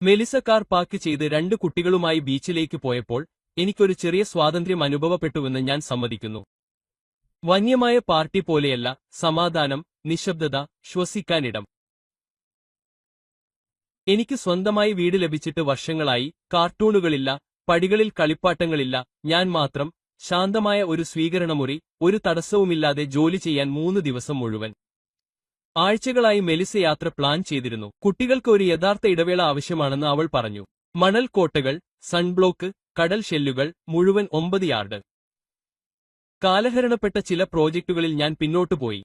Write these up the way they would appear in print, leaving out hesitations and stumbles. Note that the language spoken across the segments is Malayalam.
മെലിസ കാർ പാർക്ക് ചെയ്ത് 2 കുട്ടികളുമായി ബീച്ചിലേക്ക് പോയപ്പോൾ എനിക്കൊരു ചെറിയ സ്വാതന്ത്ര്യം അനുഭവപ്പെട്ടുവെന്ന് ഞാൻ സമ്മതിക്കുന്നു. വന്യമായ പാർട്ടി പോലെയല്ല, സമാധാനം, നിശബ്ദത, ശ്വസിക്കാനിടം. എനിക്ക് സ്വന്തമായി വീട് ലഭിച്ചിട്ട് വർഷങ്ങളായി. കാർട്ടൂണുകളില്ല, പടികളിൽ കളിപ്പാട്ടങ്ങളില്ല, ഞാൻ മാത്രം. ശാന്തമായ ഒരു സ്വീകരണമുറി, ഒരു തടസ്സവുമില്ലാതെ ജോലി ചെയ്യാൻ 3 ദിവസം മുഴുവൻ. ആഴ്ചകളായി മെലിസ യാത്ര പ്ലാൻ ചെയ്തിരുന്നു. കുട്ടികൾക്ക് ഒരു യഥാർത്ഥ ഇടവേള ആവശ്യമാണെന്ന് അവൾ പറഞ്ഞു. മണൽ കോട്ടകൾ, സൺബ്ലോക്ക്, കടൽ ഷെല്ലുകൾ, മുഴുവൻ 9 യാർഡ്. കാലഹരണപ്പെട്ട ചില പ്രോജക്റ്റുകളിൽ ഞാൻ പിന്നോട്ടു പോയി.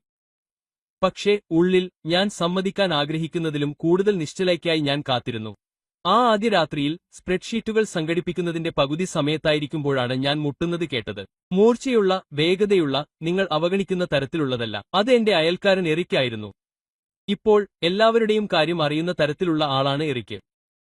പക്ഷേ ഉള്ളിൽ ഞാൻ സമ്മതിക്കാൻ ആഗ്രഹിക്കുന്നതിലും കൂടുതൽ നിശ്ചലയ്ക്കായി ഞാൻ കാത്തിരുന്നു. ആ ആദ്യ രാത്രിയിൽ സ്പ്രെഡ്ഷീറ്റുകൾ സംഘടിപ്പിക്കുന്നതിന്റെ പകുതി സമയത്തായിരിക്കുമ്പോഴാണ് ഞാൻ മുട്ടുന്നത് കേട്ടത്. മൂർച്ചയുള്ള, വേഗതയുള്ള, നിങ്ങൾ അവഗണിക്കുന്ന തരത്തിലുള്ളതല്ല. അത് എന്റെ അയൽക്കാരൻ എറിക്കായിരുന്നു. ഇപ്പോൾ എല്ലാവരുടെയും കാര്യം അറിയുന്ന തരത്തിലുള്ള ആളാണ് എറിക്ക്.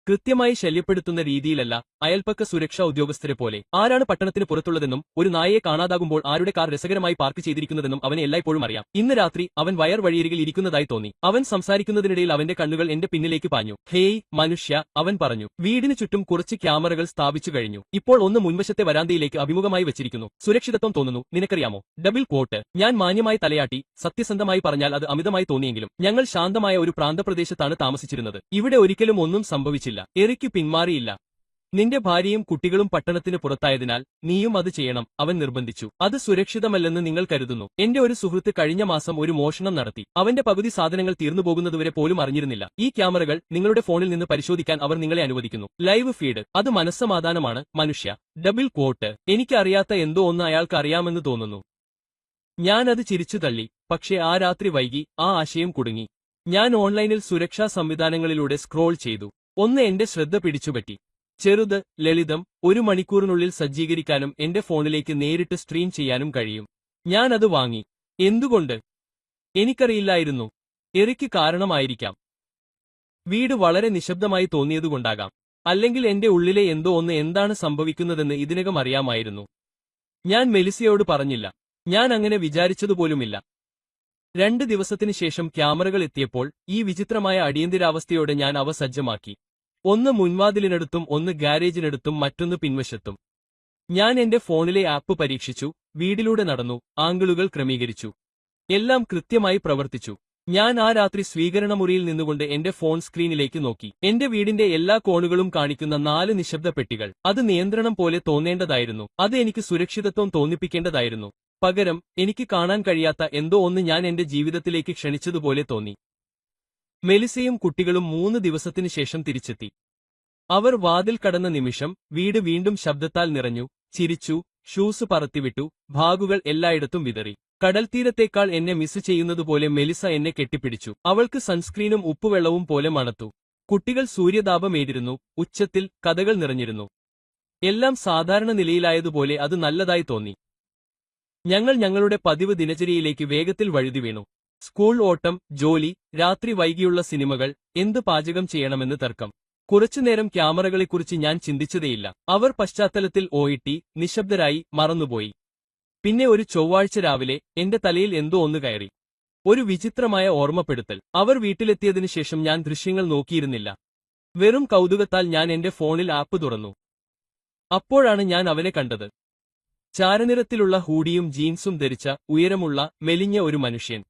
കൃത്യമായി ശല്യപ്പെടുത്തുന്ന രീതിയിലല്ല, അയൽപ്പക്ക സുരക്ഷാ ഉദ്യോഗസ്ഥരെ പോലെ. ആരാണ് പട്ടണത്തിന് പുറത്തുള്ളതെന്നും ഒരു നായയെ കാണാതാകുമ്പോൾ ആരുടെ കാർ രസകരമായി പാർക്ക് ചെയ്തിരിക്കുന്നതെന്നും അവനെ എല്ലായ്പ്പോഴും അറിയാം. ഇന്ന് രാത്രി അവൻ വയർ വഴിയരികിൽ ഇരിക്കുന്നതായി തോന്നി. അവൻ സംസാരിക്കുന്നതിനിടയിൽ അവന്റെ കണ്ണുകൾ എന്റെ പിന്നിലേക്ക് പാഞ്ഞു. ഹേയ് മനുഷ്യ, അവൻ പറഞ്ഞു. വീടിന് ചുറ്റും കുറച്ച് ക്യാമറകൾ സ്ഥാപിച്ചു കഴിഞ്ഞു. ഇപ്പോൾ ഒന്ന് മുൻവശത്തെ വരാന്തയിലേക്ക് അഭിമുഖമായി വെച്ചിരിക്കുന്നു. സുരക്ഷിതത്വം തോന്നുന്നു, നിനക്കറിയാമോ? Double coat. ഞാൻ മാന്യമായി തലയാട്ടി. സത്യസന്ധമായി പറഞ്ഞാൽ അത് അമിതമായി തോന്നിയെങ്കിലും ഞങ്ങൾ ശാന്തമായ ഒരു പ്രാന്തപ്രദേശത്താണ് താമസിച്ചിരുന്നത്. ഇവിടെ ഒരിക്കലും ഒന്നും സംഭവിച്ചില്ല. എറിക്ക് പിന്മാറിയില്ല. നിന്റെ ഭാര്യയും കുട്ടികളും പട്ടണത്തിന് പുറത്തായതിനാൽ നീയും അത് ചെയ്യണം, അവൻ നിർബന്ധിച്ചു. അത് സുരക്ഷിതമല്ലെന്ന് നിങ്ങൾ കരുതുന്നു. എന്റെ ഒരു സുഹൃത്ത് കഴിഞ്ഞ മാസം ഒരു മോഷണം നടത്തി. അവന്റെ പകുതി സാധനങ്ങൾ തീർന്നുപോകുന്നതുവരെ പോലും അറിഞ്ഞിരുന്നില്ല. ഈ ക്യാമറകൾ നിങ്ങളുടെ ഫോണിൽ നിന്ന് പരിശോധിക്കാൻ അവർ നിങ്ങളെ അനുവദിക്കുന്നു. Live feed. അത് മനസ്സമാധാനമാണ്, മനുഷ്യ. Double quote. എനിക്കറിയാത്ത എന്തോ ഒന്ന് അയാൾക്ക് അറിയാമെന്ന് തോന്നുന്നു. ഞാൻ അത് ചിരിച്ചു തള്ളി. പക്ഷേ ആ രാത്രി വൈകി, ആ ആശയം കുടുങ്ങി. ഞാൻ ഓൺലൈനിൽ സുരക്ഷാ സംവിധാനങ്ങളിലൂടെ സ്ക്രോൾ ചെയ്തു. ഒന്ന് എന്റെ ശ്രദ്ധ പിടിച്ചുപറ്റി. ചെറുത്, ലളിതം, 1 മണിക്കൂറിനുള്ളിൽ സജ്ജീകരിക്കാനും എന്റെ ഫോണിലേക്ക് നേരിട്ട് സ്ട്രീം ചെയ്യാനും കഴിയും. ഞാൻ അത് വാങ്ങി. എന്തുകൊണ്ട്? എനിക്കറിയില്ലായിരുന്നു. എറിക്ക് കാരണമായിരിക്കാം. വീട് വളരെ നിശബ്ദമായി തോന്നിയതുകൊണ്ടാകാം. അല്ലെങ്കിൽ എന്റെ ഉള്ളിലെ എന്തോ ഒന്ന് എന്താണ് സംഭവിക്കുന്നതെന്ന് ഇതിനകം അറിയാമായിരുന്നു. ഞാൻ മെലിസയോട് പറഞ്ഞില്ല. ഞാൻ അങ്ങനെ വിചാരിച്ചതുപോലുമില്ല. 2 ദിവസത്തിനു ശേഷം ക്യാമറകൾ എത്തിയപ്പോൾ ഈ വിചിത്രമായ അടിയന്തരാവസ്ഥയോടെ ഞാൻ അവ സജ്ജമാക്കി. ഒന്ന് മുൻവാതിലിനടുത്തും ഒന്ന് ഗാരേജിനടുത്തും മറ്റൊന്ന് പിൻവശത്തും. ഞാൻ എന്റെ ഫോണിലെ ആപ്പ് പരീക്ഷിച്ചു, വീടിലൂടെ നടന്നു, ആംഗിളുകൾ ക്രമീകരിച്ചു. എല്ലാം കൃത്യമായി പ്രവർത്തിച്ചു. ഞാൻ ആ രാത്രി സ്വീകരണമുറിയിൽ നിന്നുകൊണ്ട് എന്റെ ഫോൺ സ്ക്രീനിലേക്ക് നോക്കി. എന്റെ വീടിന്റെ എല്ലാ കോണുകളും കാണിക്കുന്ന 4 നിശബ്ദ പെട്ടികൾ. അത് നിയന്ത്രണം പോലെ തോന്നേണ്ടതായിരുന്നു. അത് എനിക്ക് സുരക്ഷിതത്വം തോന്നിപ്പിക്കേണ്ടതായിരുന്നു. പകരം എനിക്ക് കാണാൻ കഴിയാത്ത എന്തോ ഒന്ന് ഞാൻ എന്റെ ജീവിതത്തിലേക്ക് ക്ഷണിച്ചതുപോലെ തോന്നി. മെലിസയും കുട്ടികളും 3 ദിവസത്തിനു ശേഷം തിരിച്ചെത്തി. അവർ വാതിൽ കടന്ന നിമിഷം വീട് വീണ്ടും ശബ്ദത്താൽ നിറഞ്ഞു. ചിരിച്ചു, ഷൂസ് പറത്തിവിട്ടു, ബാഗുകൾ എല്ലായിടത്തും വിതറി. കടൽത്തീരത്തേക്കാൾ എന്നെ മിസ് ചെയ്യുന്നതുപോലെ മെലിസ എന്നെ കെട്ടിപ്പിടിച്ചു. അവൾക്ക് സൺസ്ക്രീനും ഉപ്പുവെള്ളവും പോലെ മണത്തു. കുട്ടികൾ സൂര്യതാപമേറ്റിരുന്നു. ഉച്ചത്തിൽ കഥകൾ നിറഞ്ഞിരുന്നു. എല്ലാം സാധാരണ നിലയിലായതുപോലെ അത് നല്ലതായി തോന്നി. ഞങ്ങൾ ഞങ്ങളുടെ പതിവ് ദിനചര്യയിലേക്ക് വേഗത്തിൽ വഴുതി വീണു. സ്കൂൾ ഓട്ടം, ജോലി, രാത്രി വൈകിയുള്ള സിനിമകൾ, എന്ത് പാചകം ചെയ്യണമെന്ന് തർക്കം. കുറച്ചുനേരം ക്യാമറകളെക്കുറിച്ച് ഞാൻ ചിന്തിച്ചതേയില്ല. അവർ പശ്ചാത്തലത്തിൽ ഓയിട്ടി, നിശബ്ദരായി, മറന്നുപോയി. പിന്നെ ഒരു ചൊവ്വാഴ്ച രാവിലെ എന്റെ തലയിൽ എന്തോ ഒന്ന് കയറി. ഒരു വിചിത്രമായ ഓർമ്മപ്പെടുത്തൽ. അവർ വീട്ടിലെത്തിയതിനു ശേഷം ഞാൻ ദൃശ്യങ്ങൾ നോക്കിയിരുന്നില്ല. വെറും കൗതുകത്താൽ ഞാൻ എന്റെ ഫോണിൽ ആപ്പ് തുറന്നു. അപ്പോഴാണ് ഞാൻ അവനെ കണ്ടത്. ചാരനിറത്തിലുള്ള ഹൂഡിയും ജീൻസും ധരിച്ച, ഉയരമുള്ള, മെലിഞ്ഞ ഒരു മനുഷ്യൻ.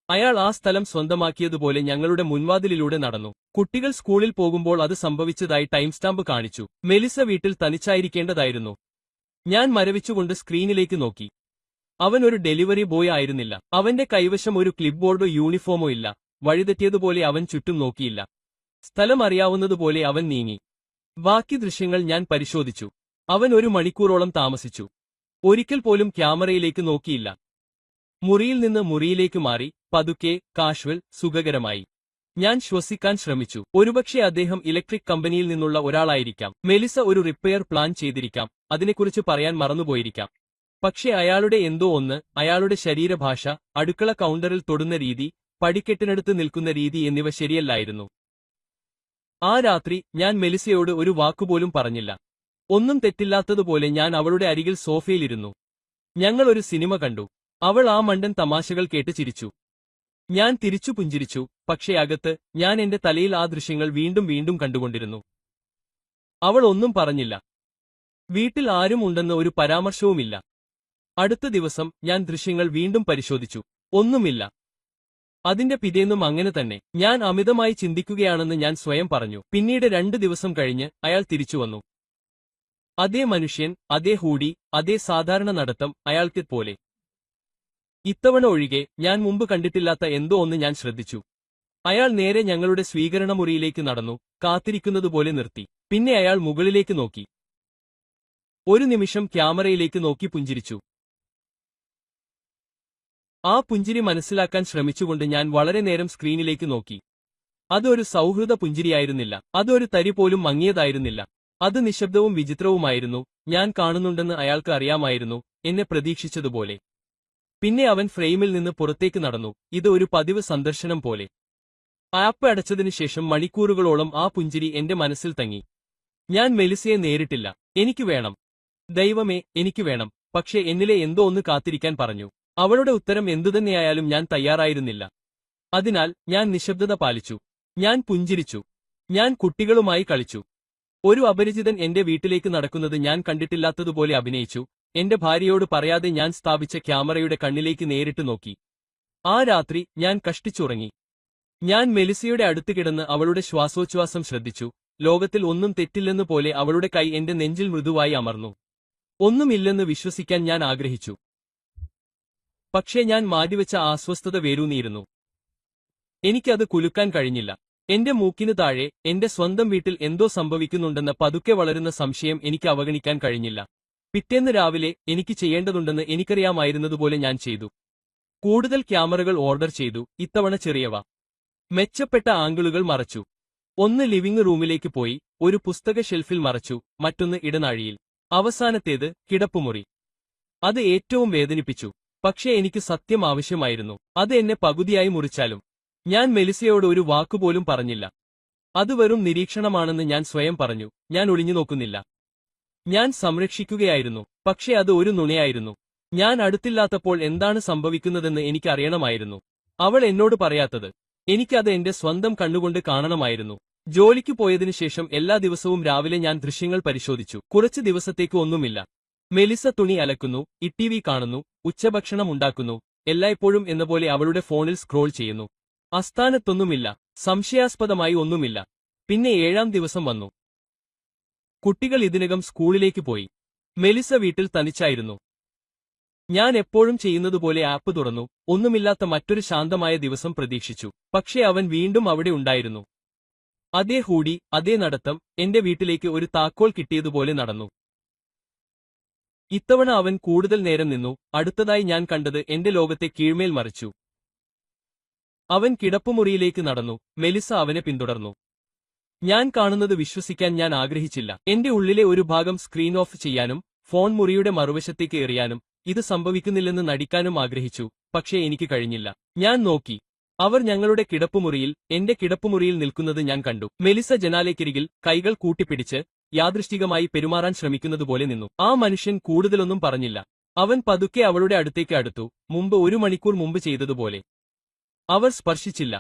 അയാൾ ആ സ്ഥലം സ്വന്തമാക്കിയതുപോലെ ഞങ്ങളുടെ മുൻവാതിലിലൂടെ നടന്നു. കുട്ടികൾ സ്കൂളിൽ പോകുമ്പോൾ അത് സംഭവിച്ചതായി ടൈം സ്റ്റാമ്പ് കാണിച്ചു. മെലിസ വീട്ടിൽ തനിച്ചായിരിക്കേണ്ടതായിരുന്നു. ഞാൻ മരവിച്ചുകൊണ്ട് സ്ക്രീനിലേക്ക് നോക്കി. അവൻ ഒരു ഡെലിവറി ബോയ് ആയിരുന്നില്ല. അവന്റെ കൈവശം ഒരു ക്ലിപ്ബോർഡോ യൂണിഫോമോ ഇല്ല. വഴിതെറ്റിയതുപോലെ അവൻ ചുറ്റും നോക്കിയില്ല. സ്ഥലം അറിയാവുന്നതുപോലെ അവൻ നീങ്ങി. ബാക്കി ദൃശ്യങ്ങൾ ഞാൻ പരിശോധിച്ചു. അവൻ 1 മണിക്കൂറോളം താമസിച്ചു. ഒരിക്കൽ പോലും ക്യാമറയിലേക്ക് നോക്കിയില്ല. മുറിയിൽ നിന്ന് മുറിയിലേക്ക് മാറി, പതുക്കെ, കാഷ്വൽ, സുഖകരമായി. ഞാൻ ശ്വസിക്കാൻ ശ്രമിച്ചു. ഒരുപക്ഷെ അദ്ദേഹം ഇലക്ട്രിക് കമ്പനിയിൽ നിന്നുള്ള ഒരാളായിരിക്കാം. മെലിസ ഒരു റിപ്പയർ പ്ലാൻ ചെയ്തിരിക്കാം. അതിനെക്കുറിച്ച് പറയാൻ മറന്നുപോയിരിക്കാം. പക്ഷേ അയാളുടെ എന്തോ ഒന്ന്, അയാളുടെ ശരീരഭാഷ, അടുക്കള കൗണ്ടറിൽ തൊടുന്ന രീതി, പടിക്കെട്ടിനടുത്ത് നിൽക്കുന്ന രീതി എന്നിവ ശരിയല്ലായിരുന്നു. ആ രാത്രി ഞാൻ മെലിസയോട് ഒരു വാക്കുപോലും പറഞ്ഞില്ല. ഒന്നും തെറ്റില്ലാത്തതുപോലെ ഞാൻ അവളുടെ അരികിൽ സോഫയിലിരുന്നു. ഞങ്ങൾ ഒരു സിനിമ കണ്ടു. അവൾ ആ മണ്ടൻ തമാശകൾ കേട്ട് ചിരിച്ചു. ഞാൻ തിരിച്ചു പുഞ്ചിരിച്ചു, പക്ഷേ അകത്ത് ഞാൻ എന്റെ തലയിൽ ആ ദൃശ്യങ്ങൾ വീണ്ടും വീണ്ടും കണ്ടുകൊണ്ടിരുന്നു. അവൾ ഒന്നും പറഞ്ഞില്ല. വീട്ടിൽ ആരും ഉണ്ടെന്ന് ഒരു പരാമർശവുമില്ല. അടുത്ത ദിവസം ഞാൻ ദൃശ്യങ്ങൾ വീണ്ടും പരിശോധിച്ചു. ഒന്നുമില്ല. അതിന്റെ പിറ്റേന്നും അങ്ങനെ തന്നെ. ഞാൻ അമിതമായി ചിന്തിക്കുകയാണെന്ന് ഞാൻ സ്വയം പറഞ്ഞു. പിന്നീട് 2 ദിവസം കഴിഞ്ഞ് അയാൾ തിരിച്ചുവന്നു. അതേ മനുഷ്യൻ, അതേ ഹൂഡി, അതേ സാധാരണ നടത്തം, അയാൾക്ക് പോലെ. ഇത്തവണ ഒഴികെ ഞാൻ മുമ്പ് കണ്ടിട്ടില്ലാത്ത എന്തോ ഒന്ന് ഞാൻ ശ്രദ്ധിച്ചു. അയാൾ നേരെ ഞങ്ങളുടെ സ്വീകരണമുറിയിലേക്ക് നടന്നു, കാത്തിരിക്കുന്നതുപോലെ നിർത്തി. പിന്നെ അയാൾ മുകളിലേക്ക് നോക്കി. ഒരു നിമിഷം ക്യാമറയിലേക്ക് നോക്കി പുഞ്ചിരിച്ചു. ആ പുഞ്ചിരി മനസ്സിലാക്കാൻ ശ്രമിച്ചുകൊണ്ട് ഞാൻ വളരെ നേരം സ്ക്രീനിലേക്ക് നോക്കി. അതൊരു സൗഹൃദ പുഞ്ചിരിയായിരുന്നില്ല. അതൊരു തരി പോലും മങ്ങിയതായിരുന്നില്ല. അത് നിശബ്ദവും വിചിത്രവുമായിരുന്നു. ഞാൻ കാണുന്നുണ്ടെന്ന് അയാൾക്ക് അറിയാമായിരുന്നു, എന്നെ പ്രതീക്ഷിച്ചതുപോലെ. പിന്നെ അവൻ ഫ്രെയിമിൽ നിന്ന് പുറത്തേക്ക് നടന്നു. ഇത് ഒരു പതിവ് സന്ദർശനം പോലെ. ആപ്പ് അടച്ചതിനു ശേഷം മണിക്കൂറുകളോളം ആ പുഞ്ചിരി എന്റെ മനസ്സിൽ തങ്ങി. ഞാൻ മെലിസയെ നേരിട്ടില്ല. എനിക്ക് വേണം. ദൈവമേ, എനിക്ക് വേണം. പക്ഷേ എന്നിലെ എന്തോ ഒന്ന് കാത്തിരിക്കാൻ പറഞ്ഞു. അവളുടെ ഉത്തരം എന്തുതന്നെയായാലും ഞാൻ തയ്യാറായിരുന്നില്ല. അതിനാൽ ഞാൻ നിശബ്ദത പാലിച്ചു. ഞാൻ പുഞ്ചിരിച്ചു. ഞാൻ കുട്ടികളുമായി കളിച്ചു. ഒരു അപരിചിതൻ എന്റെ വീട്ടിലേക്ക് നടക്കുന്നത് ഞാൻ കണ്ടിട്ടില്ലാത്തതുപോലെ അഭിനയിച്ചു. എന്റെ ഭാര്യയോട് പറയാതെ ഞാൻ സ്ഥാപിച്ച ക്യാമറയുടെ കണ്ണിലേക്ക് നേരിട്ട് നോക്കി. ആ രാത്രി ഞാൻ കഷ്ടിച്ചുറങ്ങി. ഞാൻ മെലിസയുടെ അടുത്ത് കിടന്ന് അവളുടെ ശ്വാസോച്ഛ്വാസം ശ്രദ്ധിച്ചു. ലോകത്തിൽ ഒന്നും തെറ്റില്ലെന്ന് പോലെ അവളുടെ കൈ എന്റെ നെഞ്ചിൽ മൃദുവായി അമർന്നു. ഒന്നുമില്ലെന്ന് വിശ്വസിക്കാൻ ഞാൻ ആഗ്രഹിച്ചു. പക്ഷേ ഞാൻ മാറ്റിവെച്ച അസ്വസ്ഥത വേരൂന്നിയിരുന്നു. എനിക്കത് കുലുക്കാൻ കഴിഞ്ഞില്ല. എന്റെ മൂക്കിന് താഴെ എന്റെ സ്വന്തം വീട്ടിൽ എന്തോ സംഭവിക്കുന്നുണ്ടെന്ന പതുക്കെ വളരുന്ന സംശയം എനിക്ക് അവഗണിക്കാൻ കഴിഞ്ഞില്ല. പിറ്റേന്ന് രാവിലെ എനിക്ക് ചെയ്യേണ്ടതുണ്ടെന്ന് എനിക്കറിയാമായിരുന്നതുപോലെ ഞാൻ ചെയ്തു. കൂടുതൽ ക്യാമറകൾ ഓർഡർ ചെയ്തു, ഇത്തവണ ചെറിയവ. മെച്ചപ്പെട്ട ആംഗിളുകൾ മറച്ചു. ഒന്ന് ലിവിംഗ് റൂമിലേക്ക് പോയി, ഒരു പുസ്തക ഷെൽഫിൽ മറച്ചു, മറ്റൊന്ന് ഇടനാഴിയിൽ. അവസാനത്തേത് കിടപ്പുമുറി. അത് ഏറ്റവും വേദനിപ്പിച്ചു. പക്ഷേ എനിക്ക് സത്യം ആവശ്യമായിരുന്നു. അത് എന്നെ പകുതിയായി മുറിച്ചാലും. ഞാൻ മെലിസയോട് ഒരു വാക്കുപോലും പറഞ്ഞില്ല. അത് വെറും നിരീക്ഷണമാണെന്ന് ഞാൻ സ്വയം പറഞ്ഞു. ഞാൻ ഒളിഞ്ഞു നോക്കുന്നില്ല. ഞാൻ സംരക്ഷിക്കുകയായിരുന്നു. പക്ഷേ അത് ഒരു നുണയായിരുന്നു. ഞാൻ അടുത്തില്ലാത്തപ്പോൾ എന്താണ് സംഭവിക്കുന്നതെന്ന് എനിക്കറിയണമായിരുന്നു. അവൾ എന്നോട് പറയാത്തത്. എനിക്കത് എന്റെ സ്വന്തം കണ്ണുകൊണ്ട് കാണണമായിരുന്നു. ജോലിക്ക് പോയതിനു ശേഷം എല്ലാ ദിവസവും രാവിലെ ഞാൻ ദൃശ്യങ്ങൾ പരിശോധിച്ചു. കുറച്ച് ദിവസത്തേക്ക് ഒന്നുമില്ല. മെലിസ തുണി അലക്കുന്നു, ടിവി കാണുന്നു, ഉച്ചഭക്ഷണം ഉണ്ടാക്കുന്നു, എല്ലായ്പ്പോഴും എന്നപോലെ അവളുടെ ഫോണിൽ സ്ക്രോൾ ചെയ്യുന്നു. അസ്ഥാനത്തൊന്നുമില്ല. സംശയാസ്പദമായി ഒന്നുമില്ല. പിന്നെ 7-ാം ദിവസം വന്നു. കുട്ടികൾ ഇതിനകം സ്കൂളിലേക്ക് പോയി. മെലിസ വീട്ടിൽ തനിച്ചായിരുന്നു. ഞാൻ എപ്പോഴും ചെയ്യുന്നതുപോലെ ആപ്പ് തുറന്നു. ഒന്നുമില്ലാത്ത മറ്റൊരു ശാന്തമായ ദിവസം പ്രതീക്ഷിച്ചു. പക്ഷേ അവൻ വീണ്ടും അവിടെ ഉണ്ടായിരുന്നു. അതേ ഹൂഡി, അതേ നടത്തം, എന്റെ വീട്ടിലേക്ക് ഒരു താക്കോൽ കിട്ടിയതുപോലെ നടന്നു. ഇത്തവണ അവൻ കൂടുതൽ നേരം നിന്നു. അടുത്തതായി ഞാൻ കണ്ടത് എന്റെ ലോകത്തെ കീഴ്മേൽ മറിച്ചു. അവൻ കിടപ്പുമുറിയിലേക്ക് നടന്നു. മെലിസ അവനെ പിന്തുടർന്നു. ഞാൻ കാണുന്നത് വിശ്വസിക്കാൻ ഞാൻ ആഗ്രഹിച്ചില്ല. എന്റെ ഉള്ളിലെ ഒരു ഭാഗം സ്ക്രീൻ ഓഫ് ചെയ്യാനും ഫോൺ മുറിയുടെ മറുവശത്തേക്ക് എറിയാനും ഇത് സംഭവിക്കുന്നില്ലെന്ന് നടിക്കാനും ആഗ്രഹിച്ചു. പക്ഷേ എനിക്ക് കഴിഞ്ഞില്ല. ഞാൻ നോക്കി. അവർ ഞങ്ങളുടെ കിടപ്പുമുറിയിൽ, എന്റെ കിടപ്പുമുറിയിൽ നിൽക്കുന്നത് ഞാൻ കണ്ടു. മെലിസ ജനാലയ്ക്കരികിൽ കൈകൾ കൂട്ടിപ്പിടിച്ച് യാദൃശ്ചികമായി പെരുമാറാൻ ശ്രമിക്കുന്നതുപോലെ നിന്നു. ആ മനുഷ്യൻ കൂടുതലൊന്നും പറഞ്ഞില്ല. അവൻ പതുക്കെ അവളുടെ അടുത്തേക്ക് അടുത്തു, മുമ്പ് 1 മണിക്കൂർ മുമ്പ് ചെയ്തതുപോലെ. അവർ സ്പർശിച്ചില്ല.